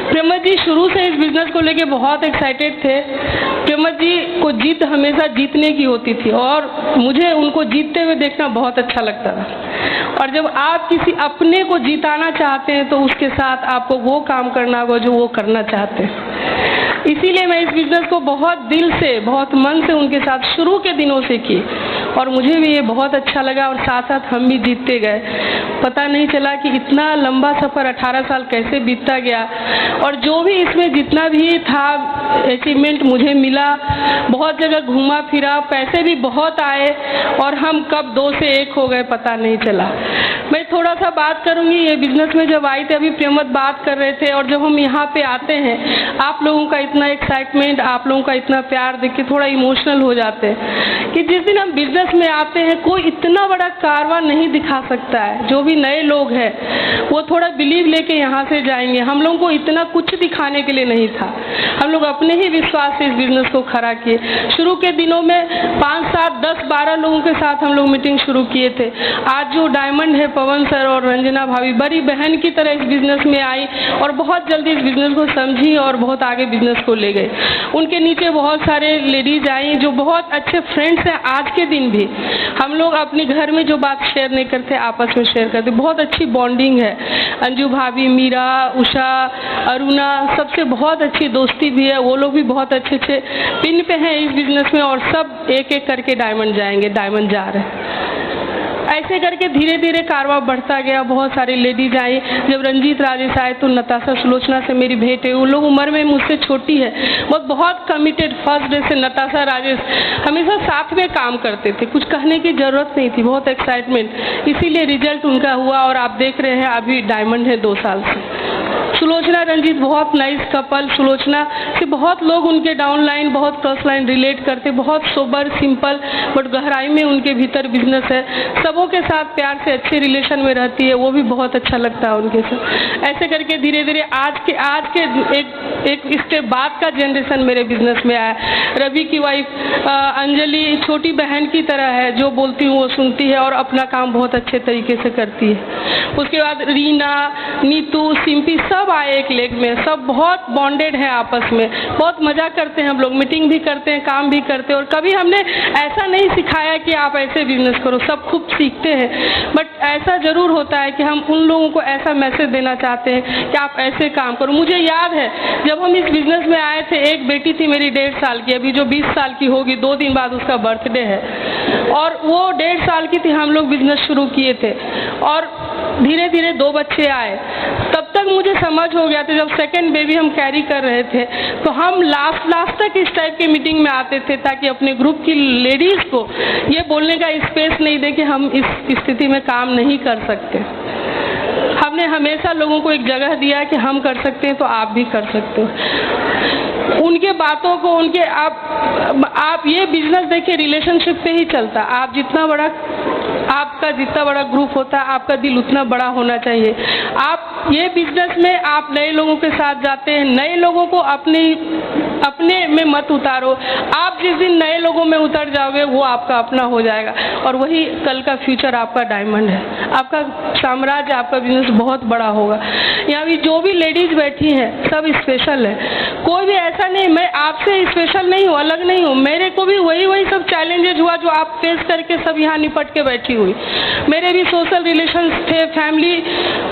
प्रेमत जी शुरू से इस बिजनेस को लेके बहुत एक्साइटेड थे। प्रेमत जी को जीत हमेशा जीतने की होती थी और मुझे उनको जीतते हुए देखना बहुत अच्छा लगता था। और जब आप किसी अपने को जिताना चाहते हैं तो उसके साथ आपको वो काम करना होगा जो वो करना चाहते हैं। इसीलिए मैं इस बिजनेस को बहुत दिल से, बहुत मन से उनके साथ शुरू के दिनों से की और मुझे भी ये बहुत अच्छा लगा और साथ साथ हम भी जीतते गए। पता नहीं चला कि इतना लंबा सफ़र 18 साल कैसे बीतता गया। और जो भी इसमें जितना भी था अचीवमेंट मुझे मिला, बहुत जगह घूमा फिरा, पैसे भी बहुत आए और हम कब 2 से 1 हो गए पता नहीं चला। मैं थोड़ा सा बात करूंगी, ये बिजनेस में जब आई थी, अभी प्रेमत बात कर रहे थे, और जब हम यहाँ पे आते हैं आप लोगों का इतना एक्साइटमेंट, आप लोगों का इतना प्यार देख के थोड़ा इमोशनल हो जाते हैं कि जिस दिन हम बिजनेस में आते हैं कोई इतना बड़ा कारवां नहीं दिखा सकता है। जो भी नए लोग हैं वो थोड़ा बिलीव लेके यहाँ से जाएंगे। हम लोगों को इतना कुछ दिखाने के लिए नहीं था, हम लोग अपने ही विश्वास से इस बिजनेस को खड़ा किए। शुरू के दिनों में 5, 7, 10, 12 लोगों के साथ हम लोग मीटिंग शुरू किए थे। आज जो डायमंड है, पवन सर और रंजना भाभी बड़ी बहन की तरह इस बिजनेस में आई और बहुत जल्दी इस बिजनेस को समझी और बहुत आगे बिजनेस को ले गए। उनके नीचे बहुत सारे लेडीज आई जो बहुत अच्छे फ्रेंड्स हैं। आज के दिन भी हम लोग अपने घर में जो बात शेयर नहीं करते आपस में शेयर करते, बहुत अच्छी बॉन्डिंग है। अंजू भाभी, मीरा, उषा, अरुणा, सबसे बहुत अच्छी दोस्ती भी है। वो लोग भी बहुत अच्छे अच्छे पिन पे हैं इस बिजनेस में और सब एक एक करके डायमंड जाएंगे, डायमंड जा रहे हैं। ऐसे करके धीरे धीरे कारवां बढ़ता गया। बहुत सारी लेडीज आई। जब रंजीत राजेश आए तो नताशा सुलोचना से मेरी भेंट हुई। वो लोग उम्र में मुझसे छोटी है, बहुत कमिटेड। फर्स्ट डे से नताशा राजेश हमेशा साथ में काम करते थे, कुछ कहने की जरूरत नहीं थी, बहुत एक्साइटमेंट। इसीलिए रिजल्ट उनका हुआ और आप देख रहे हैं अभी डायमंड है 2 साल से। सुलोचना रंजीत बहुत नाइस कपल। सुलोचना से बहुत लोग उनके डाउनलाइन, बहुत क्रॉस लाइन रिलेट करते, बहुत सोबर, सिंपल, बट गहराई में उनके भीतर बिजनेस है। सबों के साथ प्यार से अच्छे रिलेशन में रहती है, वो भी बहुत अच्छा लगता है उनके साथ। ऐसे करके धीरे धीरे आज के एक स्टेप बाद का जनरेशन मेरे बिजनेस में आया। रवि की वाइफ अंजलि छोटी बहन की तरह है, जो बोलती हूँ वो सुनती है और अपना काम बहुत अच्छे तरीके से करती है। उसके बाद रीना, नीतू, सिंपी सब आए एक लेग में। सब बहुत बॉन्डेड है आपस में, बहुत मजा करते हैं हम लोग, मीटिंग भी करते हैं, काम भी करते हैं। और कभी हमने ऐसा नहीं सिखाया कि आप ऐसे बिजनेस करो, सब खूब सीखते हैं। बट ऐसा जरूर होता है कि हम उन लोगों को ऐसा मैसेज देना चाहते हैं कि आप ऐसे काम करो। मुझे याद है जब हम इस बिजनेस में आए थे, एक बेटी थी मेरी 1.5 साल की, अभी जो 20 साल की होगी, 2 दिन बाद उसका बर्थडे है। और वो 1.5 साल की थी, हम लोग बिजनेस शुरू किए थे और धीरे धीरे 2 बच्चे आए। तब तक मुझे समझ हो गया था, जब सेकंड बेबी हम कैरी कर रहे थे तो हम लास्ट तक इस टाइप के मीटिंग में आते थे ताकि अपने ग्रुप की लेडीज को ये बोलने का स्पेस नहीं दे कि हम इस स्थिति में काम नहीं कर सकते। हमने हमेशा लोगों को एक जगह दिया कि हम कर सकते हैं तो आप भी कर सकते हो। उनके बातों को, उनके आप ये बिजनेस देखिए रिलेशनशिप पे ही चलता। आप जितना बड़ा, आपका जितना बड़ा ग्रुप होता है आपका दिल उतना बड़ा होना चाहिए। आप ये बिजनेस में आप नए लोगों के साथ जाते हैं, नए लोगों को अपने में मत उतारो। आप जिस दिन नए लोगों में उतर जाओगे वो आपका अपना हो जाएगा और वही कल का फ्यूचर आपका डायमंड है। आपका साम्राज्य, आपका बिजनेस बहुत बड़ा होगा। यहाँ भी जो भी लेडीज बैठी हैं सब स्पेशल है, कोई भी ऐसा नहीं मैं आपसे स्पेशल नहीं हूँ, अलग नहीं हूँ। मेरे को भी वही सब चैलेंजेज हुआ जो आप फेस करके सब यहाँ निपट के बैठी हुई। मेरे भी सोशल रिलेशंस थे, फैमिली,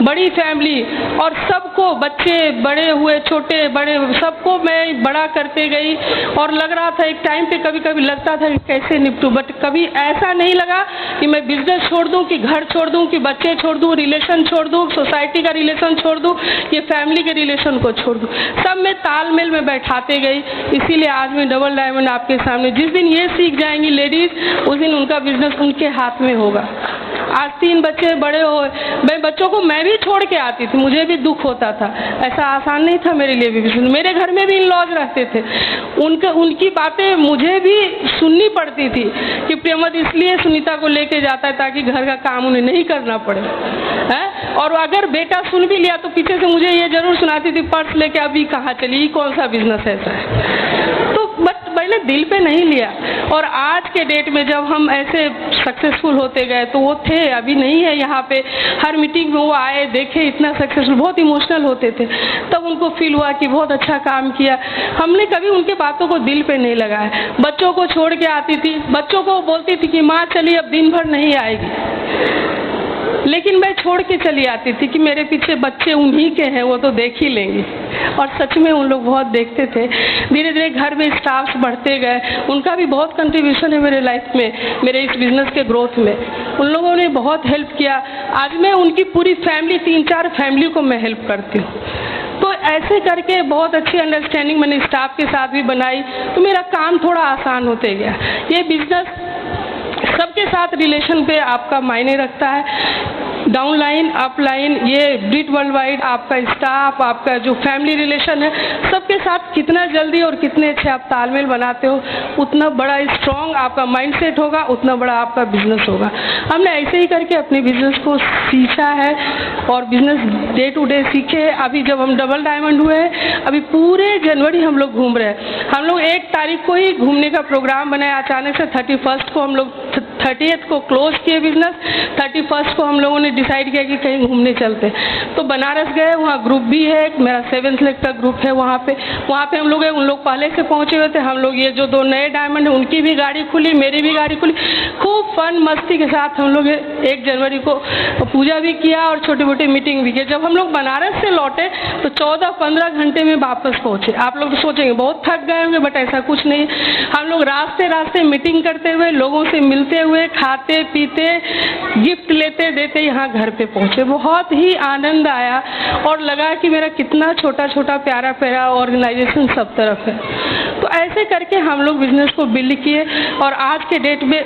बड़ी फैमिली, और सबको, बच्चे बड़े हुए, छोटे बड़े, सबको मैं बड़ा करते गई। और लग रहा था एक टाइम पे, कभी कभी लगता था कि कैसे निपटूं, बट कभी ऐसा नहीं लगा कि मैं बिजनेस छोड़ दूं, कि घर छोड़ दूं, कि बच्चे छोड़ दूं, रिलेशन छोड़ दूं, सोसाइटी का रिलेशन छोड़ दूं, ये फैमिली के रिलेशन को छोड़ दूं। सब में तालमेल में बैठाते गई। इसीलिए आज मैं डबल डायमंड आपके सामने। जिस दिन ये सीख जाएंगी लेडीज, उस दिन उनका बिजनेस उनके हाथ में होगा। आज 3 बच्चे बड़े हो, मैं बच्चों को मैं भी छोड़ के आती थी, मुझे भी दुख होता था। ऐसा आसान नहीं था मेरे लिए भी। मेरे घर में भी इन लॉज रहते थे, उनकी बातें मुझे भी सुननी पड़ती थी कि प्रेमवत इसलिए सुनीता को लेके जाता है ताकि घर का काम उन्हें नहीं करना पड़े, है? और अगर बेटा सुन भी लिया तो पीछे से मुझे ये जरूर सुनाती थी, पर्स लेके अभी कहाँ चली, कौन सा बिजनेस ऐसा है। तो बट मैंने दिल पे नहीं लिया। और आज के डेट में जब हम ऐसे सक्सेसफुल होते गए, तो वो थे, अभी नहीं है यहाँ पे, हर मीटिंग में वो आए, देखे इतना सक्सेसफुल, बहुत इमोशनल होते थे। तब उनको फील हुआ कि बहुत अच्छा काम किया। हमने कभी उनके बातों को दिल पे नहीं लगाया। बच्चों को छोड़ के आती थी, बच्चों को बोलती थी कि माँ चलिए अब दिन भर नहीं आएगी, लेकिन मैं छोड़ के चली आती थी कि मेरे पीछे बच्चे उन्हीं के हैं, वो तो देख ही लेंगे। और सच में उन लोग बहुत देखते थे। धीरे धीरे घर में स्टाफ्स बढ़ते गए, उनका भी बहुत कंट्रीब्यूशन है मेरे लाइफ में, मेरे इस बिजनेस के ग्रोथ में। उन लोगों ने बहुत हेल्प किया। आज मैं उनकी पूरी फैमिली, 3-4 फैमिली को मैं हेल्प करती हूँ। तो ऐसे करके बहुत अच्छी अंडरस्टैंडिंग मैंने स्टाफ के साथ भी बनाई, तो मेरा काम थोड़ा आसान होते गया। ये बिजनेस सबके साथ रिलेशन पे आपका मायने रखता है। डाउन लाइन, अप लाइन, ये ब्रिट वर्ल्ड वाइड, आपका स्टाफ, आपका जो फैमिली रिलेशन है, सबके साथ कितना जल्दी और कितने अच्छे आप तालमेल बनाते हो, उतना बड़ा स्ट्रॉन्ग आपका माइंडसेट होगा, उतना बड़ा आपका बिजनेस होगा। हमने ऐसे ही करके अपने बिजनेस को सीखा है और बिजनेस डे टू डे सीखे। अभी जब हम डबल डायमंड हुए हैं, अभी पूरे जनवरी हम लोग घूम रहे हैं। हम लोग 1 तारीख को ही घूमने का प्रोग्राम बनाया, अचानक से 31 को हम लोग 30th को क्लोज किए बिजनेस। 31 को हम लोगों ने डिसाइड किया कि कहीं घूमने चलते। तो बनारस गए, वहाँ ग्रुप भी है, मेरा 7th लेग का ग्रुप है वहाँ पे हम लोग उन लोग पहले से पहुँचे हुए थे। हम लोग ये जो 2 नए डायमंड है उनकी भी गाड़ी खुली, मेरी भी गाड़ी खुली, खूब फन मस्ती के साथ हम लोग 1 जनवरी को पूजा भी किया और छोटी मोटी मीटिंग भी की। जब हम लोग बनारस से लौटे तो 14-15 घंटे में वापस पहुँचे। आप लोग सोचेंगे बहुत थक गए होंगे, बट ऐसा कुछ नहीं। हम लोग रास्ते मीटिंग करते हुए, लोगों से मिलते हुए, खाते पीते, गिफ्ट लेते देते यहाँ घर पे पहुँचे। बहुत ही आनंद आया और लगा कि मेरा कितना छोटा छोटा प्यारा प्यारा ऑर्गेनाइजेशन सब तरफ है। तो ऐसे करके हम लोग बिजनेस को बिल्ड किए। और आज के डेट में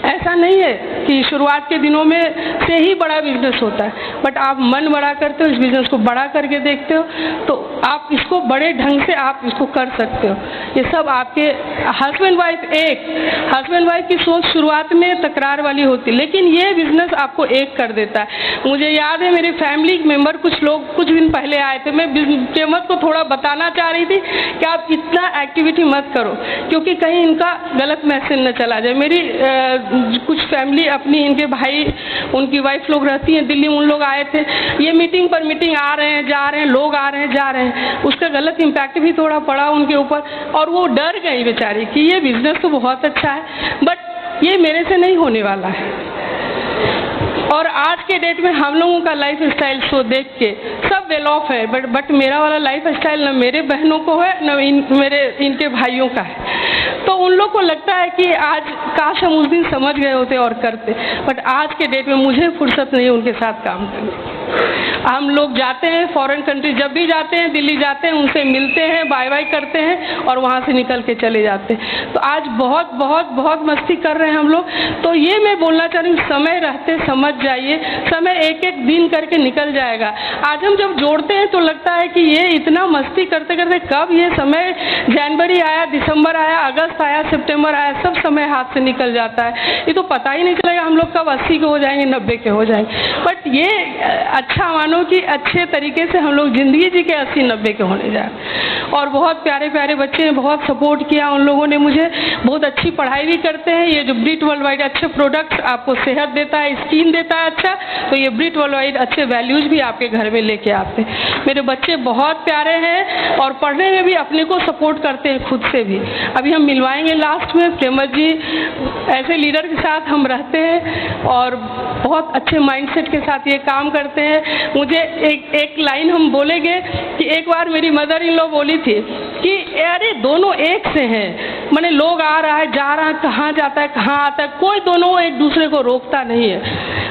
ऐसा नहीं है कि शुरुआत के दिनों में से ही बड़ा बिजनेस होता है, बट आप मन बड़ा करते हो, इस बिजनेस को बड़ा करके देखते हो, तो आप इसको बड़े ढंग से आप इसको कर सकते हो। ये सब आपके हस्बैंड वाइफ की सोच शुरुआत में तकरार वाली होती, लेकिन ये बिजनेस आपको एक कर देता है। मुझे याद है मेरे फैमिली मेंबर कुछ लोग कुछ दिन पहले आए थे, मैं प्रेमवत को थोड़ा बताना चाह रही थी कि आप इतना एक्टिविटी मत करो, क्योंकि कहीं इनका गलत मैसेज न चला जाए। मेरी कुछ फैमिली अपनी, इनके भाई, उनकी वाइफ लोग रहती हैं दिल्ली, उन लोग आए थे। ये मीटिंग पर मीटिंग आ रहे हैं, जा रहे हैं, लोग आ रहे हैं, जा रहे हैं, उसका गलत इम्पैक्ट भी थोड़ा पड़ा उनके ऊपर और वो डर गई बेचारी कि ये बिजनेस तो बहुत अच्छा है, बट ये मेरे से नहीं होने वाला है। और आज के डेट में हम लोगों का लाइफ स्टाइल शो देख के सब वेल ऑफ है, बट मेरा वाला लाइफ स्टाइल न मेरे बहनों को है, न इनके भाइयों का है। तो उन लोग को लगता है कि आज काश हम उस दिन समझ गए होते और करते, बट आज के डेट में मुझे फुर्सत नहीं है उनके साथ काम करने। हम लोग जाते हैं फॉरेन कंट्री, जब भी जाते हैं, दिल्ली जाते हैं, उनसे मिलते हैं, बाय बाय करते हैं और वहाँ से निकल के चले जाते हैं। तो आज बहुत बहुत बहुत मस्ती कर रहे हैं हम लोग। तो ये मैं बोलना चाह रही हूँ, समय रहते समझ जाइए, समय एक एक दिन करके निकल जाएगा। आज हम जब जोड़ते हैं तो लगता है कि ये इतना मस्ती करते करते कब ये समय, जनवरी आया, दिसंबर आया, अगस्त आया, सितंबर आया, सब समय हाथ से निकल जाता है। ये तो पता ही नहीं चलेगा हम लोग कब 80 के हो जाएंगे, 90 के हो जाएंगे। बट ये अच्छा मानो कि अच्छे तरीके से हम लोग जिंदगी जी के 80-90 के होने जाए। और बहुत प्यारे प्यारे बच्चे हैं, बहुत सपोर्ट किया उन लोगों ने मुझे, बहुत अच्छी पढ़ाई भी करते हैं। ये जो ब्रिट वर्ल्ड वाइड अच्छे प्रोडक्ट्स आपको सेहत देता है, स्किन देता है अच्छा, तो ये ब्रिट वर्ल्ड वाइड अच्छे वैल्यूज भी आपके घर में लेके आते हैं। मेरे बच्चे बहुत प्यारे हैं और पढ़ने में भी अपने को सपोर्ट करते हैं खुद से भी। अभी हम मिलवाएंगे लास्ट में प्रेमवत जी, ऐसे लीडर के साथ हम रहते हैं और बहुत अच्छे माइंडसेट के साथ ये काम करते हैं। मुझे एक लाइन हम बोलेंगे कि एक बार मेरी मदर इन लॉ बोली थी कि अरे दोनों एक से हैं, माने लोग आ रहा है, जा रहा है, कहाँ जाता है, कहाँ आता है, कोई दोनों एक दूसरे को रोकता नहीं है।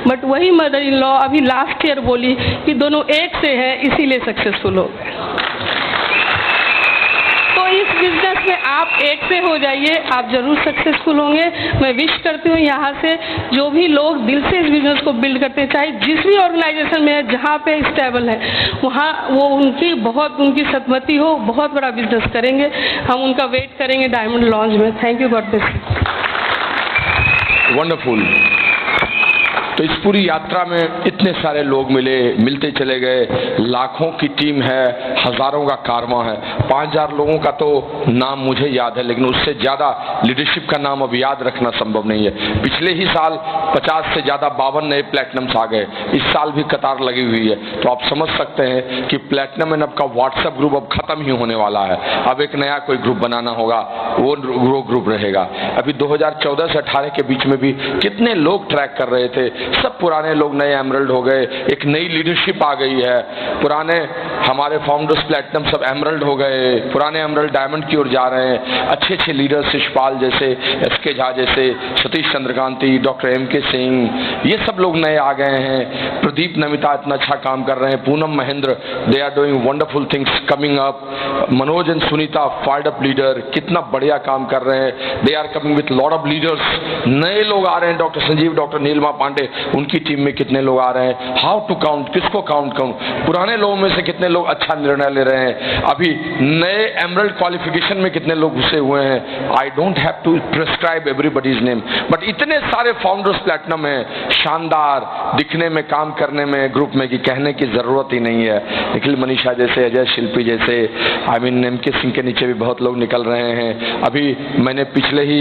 बट वही मदर इन लॉ अभी लास्ट ईयर बोली कि दोनों एक से हैं, इसीलिए सक्सेसफुल हो गए। तो इस बिजनेस में आप एक से हो जाइए, आप जरूर सक्सेसफुल होंगे। मैं विश करती हूँ यहाँ से जो भी लोग दिल से इस बिजनेस को बिल्ड करते हैं, चाहे जिस भी ऑर्गेनाइजेशन में है, जहाँ पे स्टेबल है वहाँ वो उनकी सतमती हो, बहुत बड़ा बिजनेस करेंगे। हम उनका वेट करेंगे डायमंड लॉन्च में। Thank you, God bless. Wonderful. तो इस पूरी यात्रा में इतने सारे लोग मिलते चले गए, लाखों की टीम है, हजारों का कारवां है। 5000 लोगों का तो नाम मुझे याद है, लेकिन उससे ज्यादा लीडरशिप का नाम अब याद रखना संभव नहीं है। पिछले ही साल 50 से ज्यादा 52 नए प्लेटिनम्स आ गए, इस साल भी कतार लगी हुई है। तो आप समझ सकते हैं कि प्लेटिनम एंड अब का व्हाट्सएप ग्रुप अब खत्म ही होने वाला है। अब एक नया कोई ग्रुप बनाना होगा, वो ग्रुप रहेगा। अभी 2014 से 18 के बीच में भी कितने लोग ट्रैक कर रहे थे, सब पुराने लोग नए एमरल्ड हो गए, एक नई लीडरशिप आ गई है। पुराने हमारे फाउंडर्स प्लेटिनम सब एमरल्ड हो गए, पुराने एमरल्ड डायमंड की ओर जा रहे हैं। अच्छे अच्छे लीडर्स, शिषपाल जैसे, एसके झा जैसे, सतीश चंद्रकांति, डॉक्टर एमके सिंह, ये सब लोग नए आ गए हैं। प्रदीप नमिता इतना अच्छा काम कर रहे हैं, Poonam Mahendra, they are doing wonderful things coming up. Manoj and Sunita fired up leader, कितना बढ़िया काम कर रहे हैं। They are coming with lot of leaders, नए लोग आ रहे हैं। डॉक्टर संजीव, डॉक्टर नीलमा पांडे, उनकी टीम में कितने लोग आ रहे हैं। हाउ टू काउंट, किसको काउंट करूं। पुराने लोगों में से कितने लोग अच्छा निर्णय ले रहे हैं। अभी नए एमरल्ड क्वालिफिकेशन में कितने लोग घुसे हुए हैं। I don't have to prescribe everybody's name, but इतने सारे फाउंडर्स प्लेटिनम हैं, शानदार दिखने में, काम करने में, ग्रुप में, कि कहने की जरूरत ही नहीं है। निखिल मनीषा जैसे, अजय शिल्पी जैसे, एमके सिंह के नीचे भी बहुत लोग निकल रहे हैं। अभी मैंने पिछले ही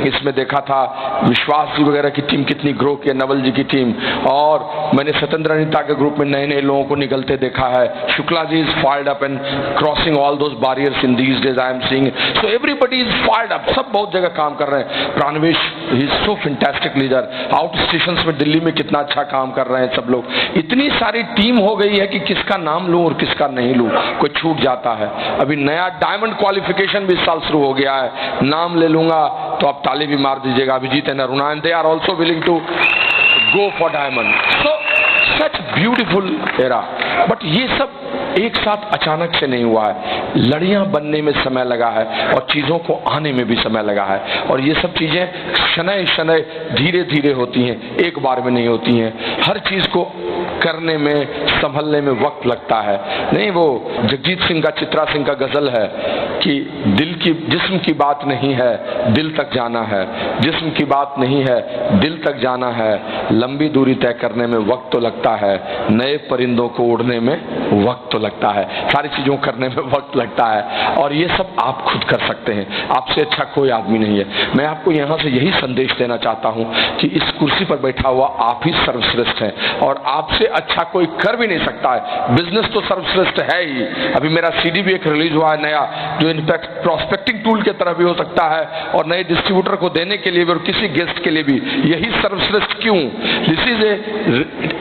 इसमें देखा था विश्वास जी वगैरह की टीम कितनी ग्रो की, नवल जी की टीम, और मैंने सत्येंद्र अनिता के ग्रुप में नए नए लोगों को निकलते देखा है। Shukla ji is fired up and crossing all those barriers in these days, I am seeing. So everybody is fired up, सब बहुत जगह काम कर रहे हैं। Pranvesh, he is so fantastic leader. Outstations में दिल्ली में कितना अच्छा काम कर रहे हैं सब लोग। इतनी सारी टीम हो गई है कि किसका नाम लूं और किसका नहीं लूं, कोई छूट जाता है। अभी नया डायमंड क्वालिफिकेशन भी इस साल शुरू हो गया है, नाम ले लूंगा तो आप ताली भी मार दीजिएगा। Abhijeet and Aruna, they are also willing to go for diamond. So such beautiful era. But ये सब एक साथ अचानक से नहीं हुआ है, लड़ियां बनने में समय लगा है और चीजों को आने में भी समय लगा है। और ये सब चीजें शनय शनय धीरे धीरे होती हैं, एक बार में नहीं होती हैं। हर चीज को करने में, संभलने में वक्त लगता है। नहीं, वो जगजीत सिंह का, चित्रा सिंह का गजल है कि दिल की, जिस्म की बात नहीं है, दिल तक जाना है। जिस्म की बात नहीं है, दिल तक जाना है। लंबी दूरी तय करने में वक्त तो लगता है, नए परिंदों को उड़ने में वक्त तो लगता है, सारी चीजों करने में वक्त लगता है। और ये सब आप खुद कर सकते हैं, आपसे अच्छा कोई आदमी नहीं है। मैं आपको यहाँ से यही संदेश देना चाहता हूँ कि इस कुर्सी पर बैठा हुआ आप ही सर्वश्रेष्ठ हैं और आपसे अच्छा कोई कर भी नहीं सकता है। बिजनेस तो सर्वश्रेष्ठ है ही। अभी मेरा सीडी भी एक रिलीज हुआ है नया, जो इनफैक्ट प्रोस्पेक्टिंग टूल की तरह भी हो सकता है और नए डिस्ट्रीब्यूटर को देने के लिए भी और किसी गेस्ट के लिए भी। यही सर्वश्रेष्ठ क्यों? This is a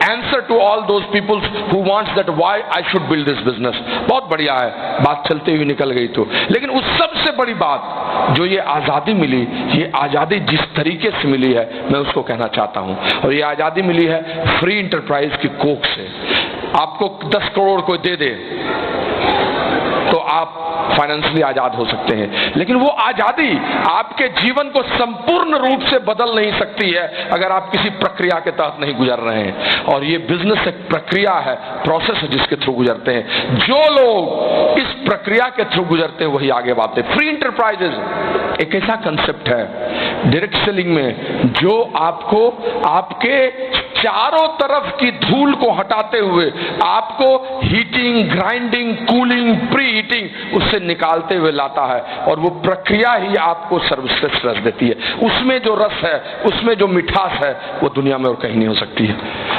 answer to all those peoples who wants that why I should build this business. बहुत बढ़िया है, बात चलते हुए निकल गई तो। लेकिन उस सबसे बड़ी बात जो ये आजादी मिली, ये आजादी जिस तरीके से मिली है, मैं उसको कहना चाहता हूं। और ये आजादी मिली है फ्री इंटरप्राइज की कोख से। आपको 10 करोड़ कोई दे दे तो आप फाइनेंशियली आजाद हो सकते हैं, लेकिन वो आजादी आपके जीवन को संपूर्ण रूप से बदल नहीं सकती है अगर आप किसी प्रक्रिया के तहत नहीं गुजर रहे हैं। और ये बिजनेस एक प्रक्रिया है, प्रोसेस है जिसके थ्रू गुजरते हैं। जो लोग इस प्रक्रिया के थ्रू गुजरते हैं वही आगे बढ़ते हैं। फ्री इंटरप्राइजेज एक ऐसा कंसेप्ट है डायरेक्ट सेलिंग में जो आपको आपके चारों तरफ की धूल को हटाते हुए आपको heating, grinding, cooling, pre heating उससे निकालते हुए लाता है। और वो प्रक्रिया ही आपको सर्वश्रेष्ठ रस देती है। उसमें जो रस है, उसमें जो मिठास है, वो दुनिया में और कहीं नहीं हो सकती है।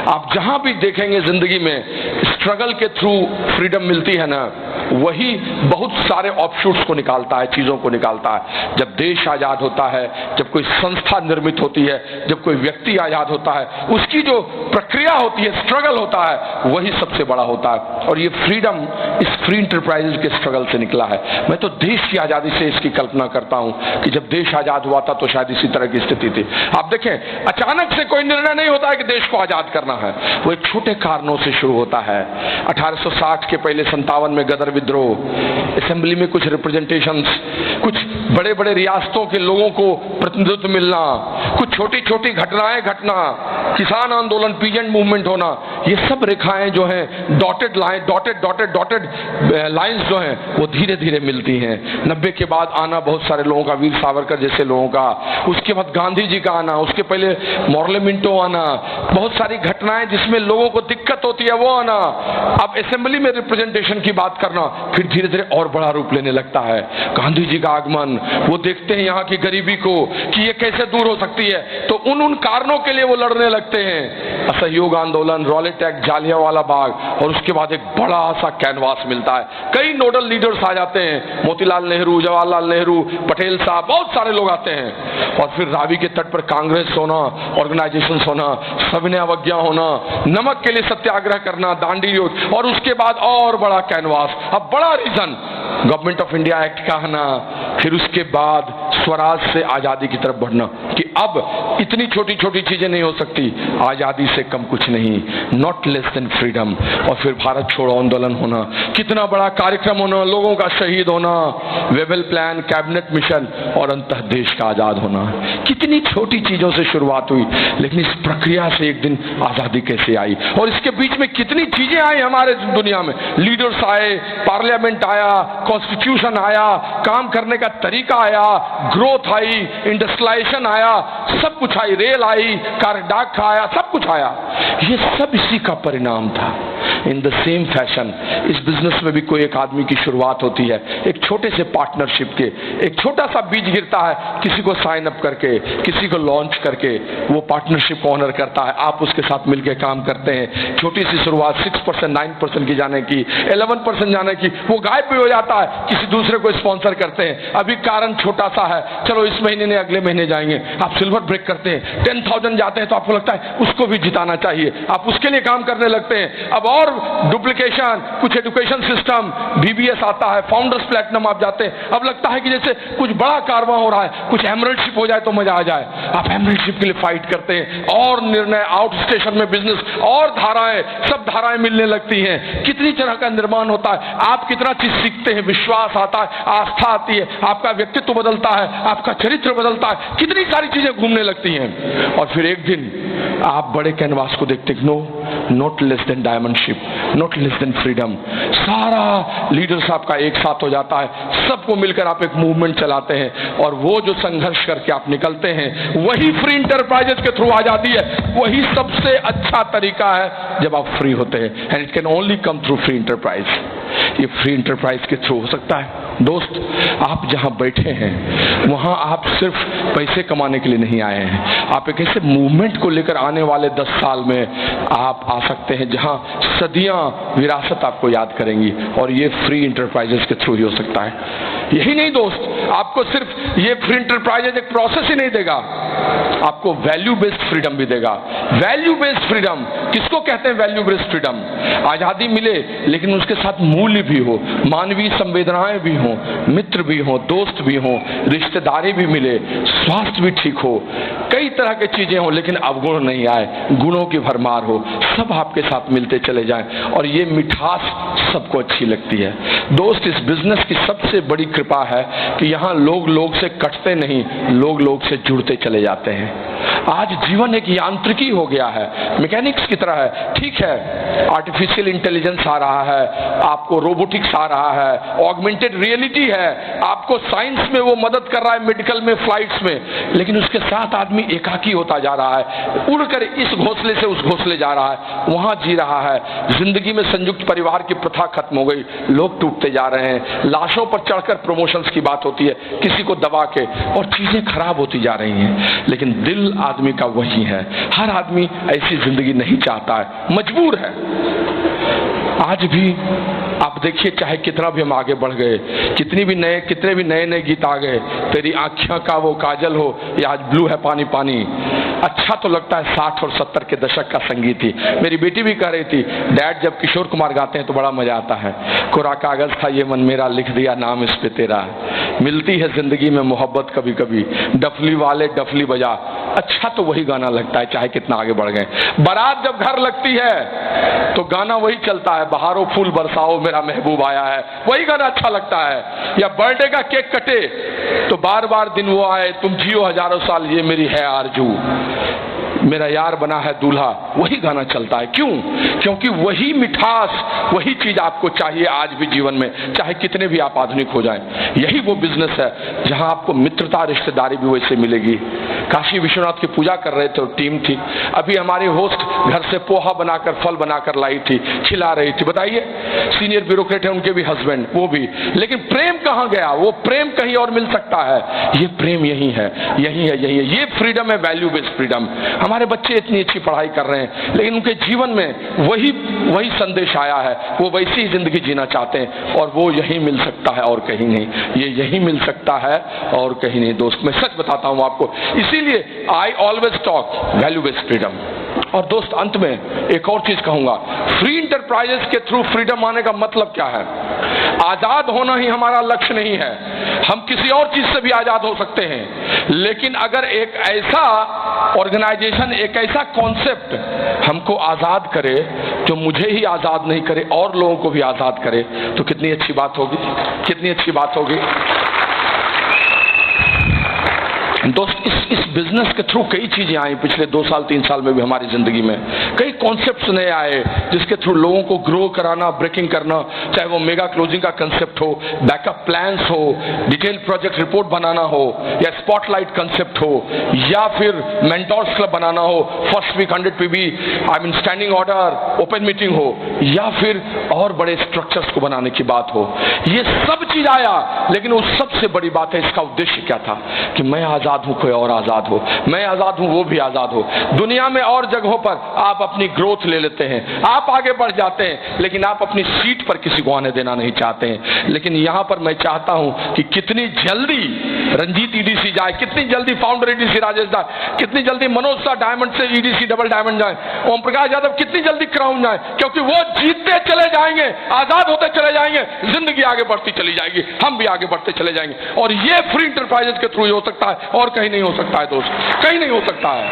आप जहां भी देखेंगे जिंदगी में स्ट्रगल के थ्रू फ्रीडम मिलती है ना, वही बहुत सारे ऑफशूट्स को निकालता है, चीजों को निकालता है। जब देश आजाद होता है, जब कोई संस्था निर्मित होती है, जब कोई व्यक्ति आजाद होता है, उसकी जो प्रक्रिया होती है, स्ट्रगल होता है, वही सबसे बड़ा होता है। और ये फ्रीडम इस फ्री इंटरप्राइजेज के स्ट्रगल से निकला है। मैं तो देश की आजादी से इसकी कल्पना करता हूं कि जब देश आजाद हुआ था तो शायद इसी तरह की स्थिति थी। आप देखें, अचानक से कोई निर्णय नहीं होता है कि देश को आजाद करना करना है वो एक छोटे कारणों से शुरू होता है। 1860 के पहले 57 में गदर विद्रोह, असेंबली में कुछ रिप्रेजेंटेशंस, कुछ बड़े बड़े रियासतों के लोगों को प्रतिनिधित्व मिलना, कुछ छोटी छोटी घटनाएं घटना, किसान आंदोलन, पीजेंट मूवमेंट होना, ये सब रेखाएं जो हैं, डॉटेड लाइन, डॉटेड लाइंस जो हैं वो धीरे धीरे मिलती हैं। 90 के बाद आना बहुत सारे लोगों का, वीर सावरकर जैसे लोगों का, उसके बाद गांधी जी का आना, उसके पहले मॉर्ले मिंटो आना, बहुत सारी घटनाएं जिसमें लोगों को दिक्कत होती है वो आना, अब असेंबली में रिप्रेजेंटेशन की बात करना, फिर धीरे धीरे और बड़ा रूप लेने लगता है। गांधी जी का आगमन, वो देखते हैं यहाँ की गरीबी को कि ये कैसे दूर हो सकती है, तो उन कारणों के लिए वो लड़ने लगते हैं। असहयोग आंदोलन, रॉलेट एक्ट, जालियांवाला बाग, और उसके बाद एक बड़ा सा कैनवास मिलता है। कई नोडल लीडर्स आ जाते हैं, मोतीलाल नेहरू, जवाहरलाल नेहरू, पटेल साहब, बहुत सारे लोग आते हैं। और फिर रावी के तट पर कांग्रेस होना, ऑर्गेनाइजेशन होना, सविनय अवज्ञा होना, नमक के लिए सत्याग्रह करना, दांडी योग, और उसके बाद और बड़ा कैनवास, अब बड़ा region government of India act का आना, फिर उसके बाद स्वराज से आजादी की तरफ बढ़ना कि अब इतनी छोटी छोटी चीजें नहीं हो सकती, आजादी से कम कुछ नहीं, नॉट लेस देन फ्रीडम। और फिर भारत छोड़ो आंदोलन होना, कितना बड़ा कार्यक्रम होना, लोगों का शहीद होना, वेबल प्लान, कैबिनेट मिशन, और अंततः देश का आजाद होना। कितनी छोटी चीजों से शुरुआत हुई, लेकिन इस प्रक्रिया से एक दिन आजादी कैसे आई, और इसके बीच में कितनी चीजें आई हमारे दुनिया में, लीडर्स आए, पार्लियामेंट आया, कॉन्स्टिट्यूशन आया, काम करने का तरीका आया, ग्रोथ आई, इंडस्ट्रियलाइजेशन आया, सब कुछ आई, रेल आई, कार डाक आया, सब कुछ आया। ये सब इसी का परिणाम था। इन द सेम फैशन इस बिजनेस में भी कोई एक आदमी की शुरुआत होती है, एक छोटे से पार्टनरशिप के, एक छोटा सा बीज गिरता है, किसी को साइन अप करके, किसी को लॉन्च करके, वो पार्टनरशिप को ऑनर करता है, आप उसके साथ मिलकर काम करते हैं। छोटी सी शुरुआत 6%, 9% की जाने की, 11% जाने की, वो गायब भी हो जाता है, किसी दूसरे को स्पॉन्सर करते हैं। अभी कारण छोटा सा है, चलो इस महीने नहीं अगले महीने जाएंगे, आप सिल्वर ब्रेक करते हैं, 10,000 जाते हैं तो आपको लगता है उसको भी जिताना चाहिए, आप उसके लिए काम करने लगते हैं। अब और डुप्लीकेशन, कुछ एजुकेशन सिस्टम, BBS आता है, फाउंडर्स प्लेटिनम आप जाते हैं, अब लगता है कि जैसे कुछ बड़ा कारवां हो रहा है, कुछ एमरल्डशिप हो जाए तो मजा आ जाए, आप एमरल्डशिप के लिए फाइट करते हैं, और निर्णय, आउट स्टेशन में बिजनेस, और धाराएं, सब धाराएं मिलने लगती हैं। कितनी तरह का निर्माण होता है, आप कितना चीज सीखते हैं, विश्वास आता है, आस्था आती है, आपका व्यक्तित्व बदलता है, आपका चरित्र बदलता है, कितनी सारी चीजें घूमने लगती हैं। और फिर एक दिन आप बड़े कैनवास को देखते हैं, no, not less than diamondship, not less than freedom, सारा लीडर्स आपका एक साथ हो जाता है, सबको मिलकर आप एक मूवमेंट चलाते हैं, और वो जो संघर्ष करके आप निकलते हैं, वही फ्री इंटरप्राइजेस के थ्रू आजादी है, वही सबसे अच्छा तरीका है जब आप फ्री होते हैं, and it can only come through free enterprise. ये फ्री इंटरप्राइज के थ्रू हो सकता है। दोस्त, आप जहां बैठे हैं वहां आप सिर्फ पैसे कमाने के लिए नहीं आए हैं, आप एक ऐसे मूवमेंट को लेकर आने वाले 10 साल में आप आ सकते हैं जहां सदियां विरासत आपको याद करेंगी, और ये फ्री इंटरप्राइजेस के थ्रू ही हो सकता है। यही नहीं दोस्त, आपको सिर्फ ये फ्री इंटरप्राइजेस एक प्रोसेस ही नहीं देगा, आपको वैल्यू बेस्ड फ्रीडम भी देगा। वैल्यू बेस्ड फ्रीडम किसको कहते हैं? वैल्यू बेस्ड फ्रीडम, आजादी मिले लेकिन उसके साथ मूल्य भी हो, मानवीय संवेदनाएं भी हो, मित्र भी हो, दोस्त भी हो, रिश्तेदारी भी मिले, स्वास्थ्य भी ठीक हो, कई तरह की चीजें हो, लेकिन अवगुण नहीं आए, गुणों की भरमार हो, सब आपके साथ मिलते चले जाएं, और ये मिठास सबको अच्छी लगती है। दोस्त, इस बिजनेस की सबसे बड़ी कृपा है कि यहाँ लोग से कटते नहीं, लोग से जुड़ते चले जाते हैं। आज जीवन एक यांत्रिकी हो गया है, मैकेनिक्स की तरह है। ठीक है, आर्टिफिशियल इंटेलिजेंस आ रहा है, आपको रोबोटिक्स आ रहा है, ऑगमेंटेड रियलिटी है, आपको साइंस में वो मदद कर रहा है, मेडिकल में, फ्लाइट्स में, लेकिन उसके साथ आदमी एकाकी होता जा रहा है, उड़कर इस घोंसले से उस घोंसले जा रहा है, वहां जी रहा है। जिंदगी में संयुक्त परिवार की प्रथा खत्म हो गई, लोग टूटते जा रहे हैं, लाशों पर चढ़कर प्रमोशंस की बात होती है, किसी को दबा के, और चीजें खराब होती जा रही हैं। लेकिन दिल आदमी का वही है, हर आदमी ऐसी जिंदगी नहीं चाहता है, मजबूर है। आज भी आप देखिए, चाहे कितना भी हम आगे बढ़ गए, कितने भी नए गीत आ गए, तेरी आँखियों का वो काजल हो, या आज ब्लू है पानी पानी, अच्छा तो लगता है 60 और 70 के दशक का संगीत ही। मेरी बेटी भी कह रही थी, डैड जब किशोर कुमार गाते हैं तो बड़ा मजा आता है, कोरा कागज था ये मन मेरा, लिख दिया नाम इस पे तेरा, मिलती है जिंदगी में मोहब्बत कभी कभी, डफली वाले डफली बजा, अच्छा तो वही गाना लगता है, चाहे कितना आगे बढ़ गए। बारात जब घर लगती है तो गाना वही चलता है, बहारो फूल बरसाओ मेरा महबूब आया है, वही गाना अच्छा लगता है। या बर्थडे का केक कटे तो बार बार दिन वो आए, तुम जियो हजारों साल ये मेरी है आरजू, मेरा यार बना है दूल्हा, वही गाना चलता है। क्यों? क्योंकि वही मिठास, वही चीज आपको चाहिए आज भी जीवन में, चाहे कितने भी आप आधुनिक हो जाएं। यही वो बिजनेस है जहां आपको मित्रता रिश्तेदारी भी वैसे मिलेगी। काशी विश्वनाथ की पूजा कर रहे थे और टीम थी, अभी हमारे होस्ट घर से पोहा बनाकर फल बनाकर लाई थी, खिला रही थी। बताइए, सीनियर ब्यूरोक्रेट है, उनके भी हस्बैंड, वो भी, लेकिन प्रेम कहां गया? वो प्रेम कहीं और मिल सकता है, ये प्रेम यही है, यही है, यही है। ये फ्रीडम है, वैल्यू बेस्ड फ्रीडम। हमारे बच्चे इतनी अच्छी पढ़ाई कर रहे हैं लेकिन उनके जीवन में वही संदेश आया है, वो वैसी जिंदगी जीना चाहते हैं और वो यही मिल सकता है और कहीं नहीं, ये यही मिल सकता है और कहीं नहीं। दोस्त, मैं सच बताता हूं आपको, इसीलिए I always talk value based freedom. और दोस्त, अंत में एक और चीज कहूंगा, फ्री इंटरप्राइजेस के थ्रू फ्रीडम आने का मतलब क्या है? आजाद होना ही हमारा लक्ष्य नहीं है, हम किसी और चीज से भी आजाद हो सकते हैं, लेकिन अगर एक ऐसा ऑर्गेनाइजेशन, एक ऐसा कॉन्सेप्ट हमको आजाद करे जो मुझे ही आजाद नहीं करे और लोगों को भी आजाद करे, तो कितनी अच्छी बात होगी, कितनी अच्छी बात होगी। दोस्त, इस बिजनेस के थ्रू कई चीजें आई पिछले 2 साल 3 साल में भी हमारी जिंदगी में, कई कॉन्सेप्ट्स नए आए जिसके थ्रू लोगों को ग्रो कराना, ब्रेकिंग करना, चाहे वो मेगा क्लोजिंग का कंसेप्ट हो, बैकअप प्लान्स हो, डिटेल प्रोजेक्ट रिपोर्ट बनाना हो, या स्पॉटलाइट कंसेप्ट हो, या फिर मेंटोर्स क्लब बनाना हो, first week 100 PB, I mean standing order, open meeting हो, या फिर और बड़े स्ट्रक्चर्स को बनाने की बात हो। ये सब चीज आया, लेकिन उस सबसे बड़ी बात है, इसका उद्देश्य क्या था? कि मैं आजाद हूं, कोई और आजाद हो, मैं आजाद हूं, वो भी आजाद हो। दुनिया में और जगहों पर आप अपनी ग्रोथ ले लेते हैं, आप आगे बढ़ जाते हैं, लेकिन आप अपनी सीट पर किसी को आने देना नहीं चाहते हैं। लेकिन यहां पर मैं चाहता हूं कि कितनी जल्दी रंजीत ईडीसी जाए, कितनी जल्दी फाउंडर ईडीसी राजेश जाए, कितनी जल्दी मनोज शाह डायमंड से ईडीसी डबल डायमंड जाए, ओम प्रकाश यादव कितनी जल्दी क्राउन जाए, क्योंकि वो जीतते चले जाएंगे, आजाद होते चले जाएंगे, जिंदगी आगे बढ़ती चली जाएगी, हम भी आगे बढ़ते चले जाएंगे। और ये फ्री इंटरप्राइजेस के थ्रू हो सकता है और कहीं नहीं हो सकता है दोस्त, कहीं नहीं हो सकता है।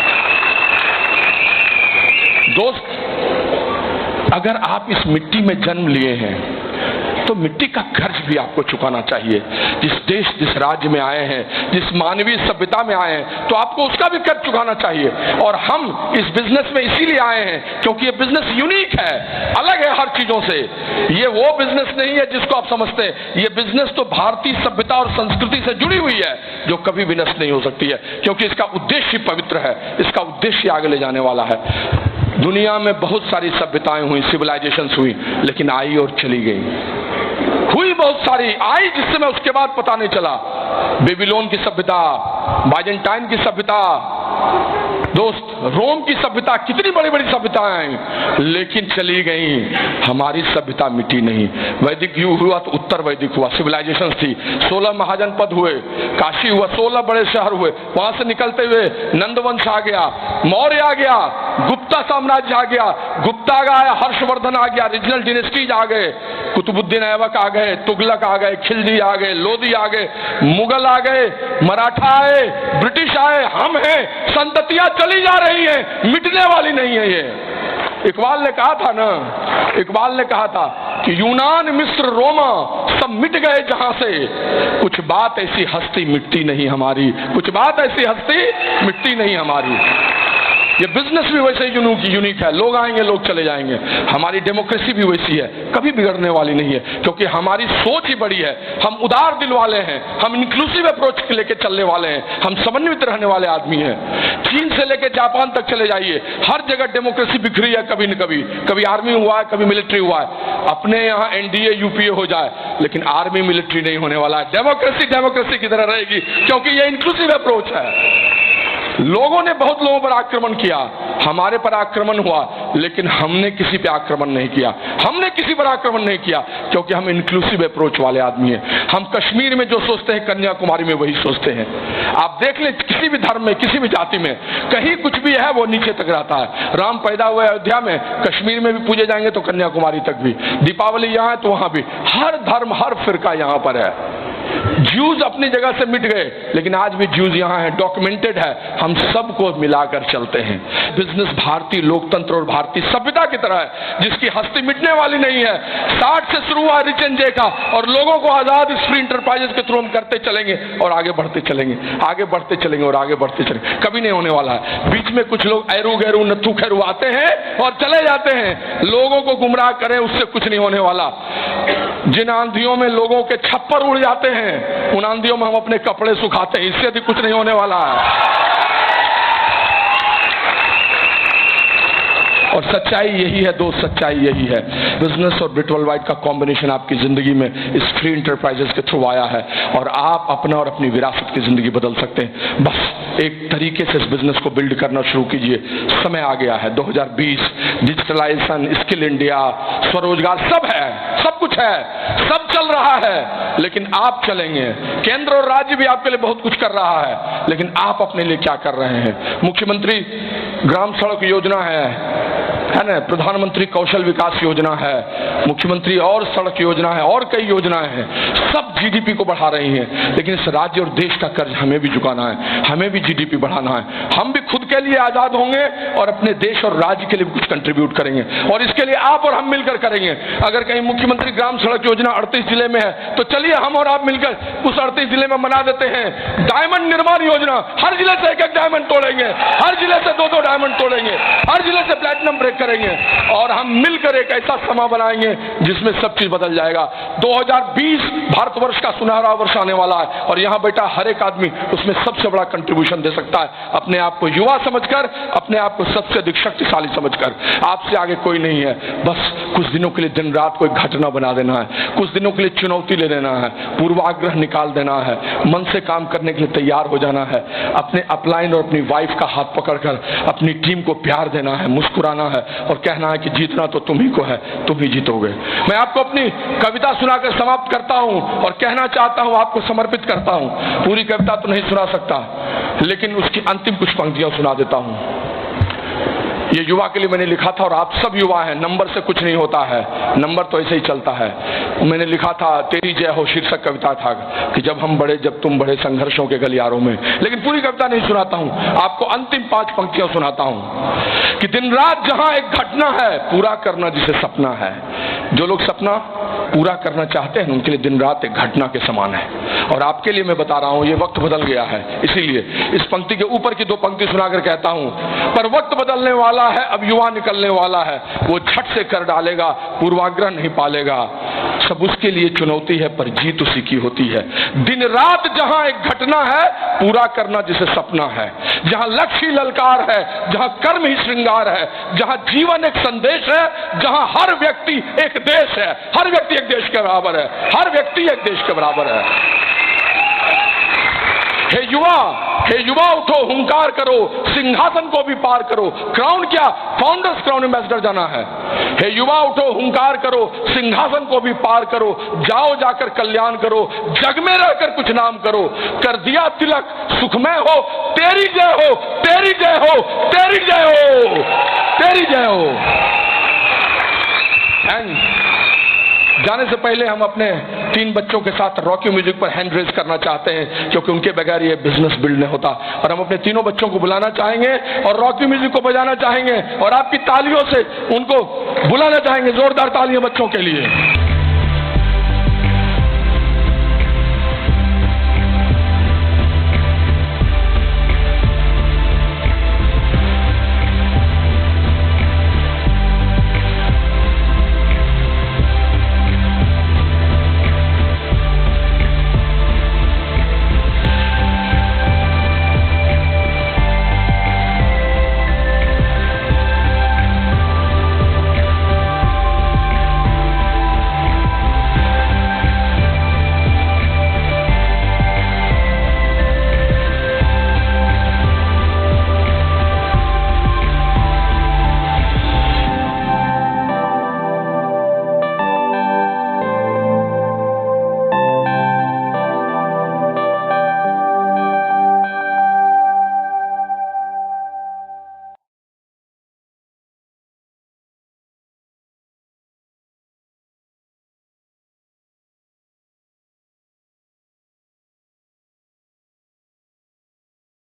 दोस्त, अगर आप इस मिट्टी में जन्म लिए हैं तो मिट्टी का कर्ज भी आपको चुकाना चाहिए। जिस देश, जिस राज्य में आए हैं, जिस मानवीय सभ्यता में आए हैं, तो आपको उसका भी कर्ज चुकाना चाहिए। और हम इस बिजनेस में इसीलिए आए हैं क्योंकि ये बिजनेस यूनिक है, अलग है हर चीजों से। ये वो बिजनेस नहीं है जिसको आप समझते हैं, ये बिजनेस तो भारतीय सभ्यता और संस्कृति से जुड़ी हुई है जो कभी भी नष्ट नहीं हो सकती है, क्योंकि इसका उद्देश्य पवित्र है, इसका उद्देश्य आगे ले जाने वाला है। दुनिया में बहुत सारी सभ्यताएं हुई, सिविलाइजेशंस हुई, लेकिन आई और चली गई। हुई बहुत सारी, आई जिससे मैं उसके बाद पता नहीं चला। बेबीलोन की सभ्यता, बाइजेंटाइन की सभ्यता, दोस्त रोम की सभ्यता, कितनी बड़ी बड़ी सभ्यताएं आई, लेकिन चली गई। हमारी सभ्यता मिटी नहीं। वैदिक युग हुआ तो उत्तर वैदिक हुआ, सिविलाइजेशन थी, 16 महाजनपद हुए, काशी हुआ, 16 बड़े शहर हुए। वहां से निकलते हुए नंदवंश आ गया, मौर्य आ गया, गुप्ता साम्राज्य आ गया, गुप्ता आ गया, हर्षवर्धन आ गया, रीजनल डिनेस्टीज आ गए, कुतुबुद्दीन ऐबक आ गए, तुगलक आ गए, खिलजी आ गए, लोधी आ गए, मुगल आ गए, मराठा आए, ब्रिटिश आए, हम हैं। संततियां चली जा रही हैं, मिटने वाली नहीं है ये। इकबाल ने कहा था ना, इकबाल ने कहा था कि यूनान, मिस्र, रोमा सब मिट गए जहां से, कुछ बात ऐसी हस्ती मिटती नहीं हमारी, कुछ बात ऐसी हस्ती मिटती नहीं हमारी। ये बिजनेस भी वैसे ही यूनिक है, लोग आएंगे, लोग चले जाएंगे। हमारी डेमोक्रेसी भी वैसी है, कभी बिगड़ने वाली नहीं है, क्योंकि हमारी सोच ही बड़ी है। हम उदार दिल वाले हैं, हम इंक्लूसिव अप्रोच लेके चलने वाले हैं, हम समन्वित रहने वाले आदमी हैं। चीन से लेके जापान तक चले जाइए, हर जगह डेमोक्रेसी बिखरी है, कभी न कभी, कभी आर्मी हुआ है, कभी मिलिट्री हुआ है। अपने यहाँ एनडीए यूपीए हो जाए, लेकिन आर्मी मिलिट्री नहीं होने वाला है। डेमोक्रेसी डेमोक्रेसी की तरह रहेगी, क्योंकि ये इंक्लूसिव अप्रोच है। लोगों ने बहुत लोगों पर आक्रमण किया, हमारे पर आक्रमण हुआ, लेकिन हमने किसी पे आक्रमण नहीं किया, हमने किसी पर आक्रमण नहीं किया, क्योंकि हम इंक्लूसिव अप्रोच वाले आदमी हैं। हम कश्मीर में जो सोचते हैं, कन्याकुमारी में वही सोचते हैं। आप देख लें, किसी भी धर्म में, किसी भी जाति में, कहीं कुछ भी है वो नीचे तक रहता है। राम पैदा हुए अयोध्या में, कश्मीर में भी पूजे जाएंगे तो कन्याकुमारी तक भी। दीपावली यहाँ है तो वहां भी, हर धर्म, हर फिरका यहाँ पर है। ज्यूज अपनी जगह से मिट गए, लेकिन आज भी ज्यूज यहाँ है, डॉक्यूमेंटेड है, हम सबको मिलाकर चलते हैं। बिजनेस भारतीय लोकतंत्र और भारतीय सभ्यता की तरह है, जिसकी हस्ती मिटने वाली नहीं है। 60 से शुरू हुआ रिच एंड जे का, और लोगों को आजाद इस फ्री इंटरप्राइजेस के थ्रू हम करते चलेंगे और आगे बढ़ते चलेंगे, आगे बढ़ते चलेंगे और आगे बढ़ते चलेंगे। कभी नहीं होने वाला है। बीच में कुछ लोग ऐरू गैरू नत्थू खैरू आते हैं और चले जाते हैं, लोगों को गुमराह करें, उससे कुछ नहीं होने वाला। जिन आंधियों में लोगों के छप्पर उड़ जाते हैं, उन आंधियों में हम अपने कपड़े सुखाते हैं, इससे भी कुछ नहीं होने वाला है। और सच्चाई यही है दोस्त, सच्चाई यही है। बिजनेस और ब्रिट वर्ल्डवाइड का कॉम्बिनेशन आपकी जिंदगी में इस फ्री इंटरप्राइजेस के थ्रू आया है, और आप अपना और अपनी विरासत की जिंदगी बदल सकते हैं। बस एक तरीके से इस बिजनेस को बिल्ड करना शुरू कीजिए। समय आ गया है, 2020, डिजिटलाइजेशन, स्किल इंडिया, स्वरोजगार, सब है, सब कुछ है, सब चल रहा है, लेकिन आप चलेंगे। केंद्र और राज्य भी आपके लिए बहुत कुछ कर रहा है, लेकिन आप अपने लिए क्या कर रहे हैं? मुख्यमंत्री ग्राम सड़क योजना है ना, प्रधानमंत्री कौशल विकास योजना है, मुख्यमंत्री और सड़क योजना है, और कई योजनाएं हैं, सब जीडीपी को बढ़ा रही हैं। लेकिन इस राज्य और देश का कर्ज हमें भी चुकाना है, हमें भी जीडीपी बढ़ाना है। हम भी खुद के लिए आजाद होंगे और अपने देश और राज्य के लिए भी कुछ कंट्रीब्यूट करेंगे, और इसके लिए आप और हम मिलकर करेंगे। अगर कहीं मुख्यमंत्री ग्राम सड़क योजना 38 जिले में है, तो चलिए हम और आप मिलकर उस 38 जिले में बना देते हैं डायमंड निर्माण योजना। हर जिले से एक डायमंड तोड़ेंगे, हर जिले से 2-2 डायमंड तोड़ेंगे, हर जिले से प्लैटिनम ब्रेक करेंगे, और हम मिलकर एक ऐसा समा बनाएंगे जिसमें सब चीज बदल जाएगा। 2020 भारतवर्ष का सुनहरा वर्ष आने वाला है, और यहां बैठा हर एक आदमी उसमें सबसे बड़ा कंट्रीब्यूशन दे सकता है, अपने आप को युवा समझकर, अपने आप को सबसे अधिक शक्तिशाली समझकर। आपसे आगे कोई नहीं है। बस कुछ दिनों के लिए दिन रात को एक घटना बना देना है, कुछ दिनों के लिए चुनौती ले लेना है, पूर्वाग्रह निकाल देना है, मन से काम करने के लिए तैयार हो जाना है, अपने अपलाइन और अपनी वाइफ का हाथ पकड़कर अपनी टीम को प्यार देना है, मुस्कुराना है, और कहना है कि जीतना तो तुम ही को है, तुम ही जीतोगे। मैं आपको अपनी कविता सुनाकर समाप्त करता हूं, और कहना चाहता हूं, आपको समर्पित करता हूं। पूरी कविता तो नहीं सुना सकता, लेकिन उसकी अंतिम कुछ पंक्तियां सुना देता हूं। ये युवा के लिए मैंने लिखा था, और आप सब युवा हैं। नंबर से कुछ नहीं होता है, नंबर तो ऐसे ही चलता है। मैंने लिखा था, तेरी जय हो शीर्षक कविता था, कि जब हम बढ़े, जब तुम बढ़े संघर्षों के गलियारों में। लेकिन पूरी कविता नहीं सुनाता हूं, आपको अंतिम 5 पंक्तियां सुनाता हूं कि दिन रात जहां एक घटना है, पूरा करना जिसे सपना है। जो लोग सपना पूरा करना चाहते हैं, उनके लिए दिन रात एक घटना के समान है। और आपके लिए मैं बता रहा हूं, ये वक्त बदल गया है। इसीलिए इस पंक्ति के ऊपर की 2 पंक्ति सुनाकर कहता हूं, पर वक्त बदलने वाला है, अब युवा निकलने वाला है, वो झट से कर डालेगा, पूर्वाग्रह नहीं पालेगा। सब उसके लिए चुनौती है, पर जीत उसी की होती है। दिन रात जहां एक घटना है, पूरा करना जिसे सपना है। जहां लक्ष्य ही ललकार है, जहां कर्म ही श्रृंगार है, जहां जीवन एक संदेश है, जहां हर व्यक्ति एक देश है, हर व्यक्ति एक देश के बराबर है, हर व्यक्ति एक देश के बराबर है। हे युवा उठो, हुंकार करो, सिंहासन को भी पार करो। क्राउन क्या, फाउंडर्स क्राउन एम्बेसडर जाना है। हे युवा उठो, हुंकार करो, सिंहासन को भी पार करो, जाओ जाकर कल्याण करो, जग में रहकर कुछ नाम करो। कर दिया तिलक, सुखमय हो, तेरी जय हो, तेरी जय हो, तेरी जय हो, तेरी जय हो। जाने से पहले हम अपने 3 बच्चों के साथ रॉकी म्यूजिक पर हैंड रेज करना चाहते हैं, क्योंकि उनके बगैर ये बिजनेस बिल्ड नहीं होता। और हम अपने तीनों बच्चों को बुलाना चाहेंगे और रॉकी म्यूजिक को बजाना चाहेंगे, और आपकी तालियों से उनको बुलाना चाहेंगे। जोरदार तालियां बच्चों के लिए।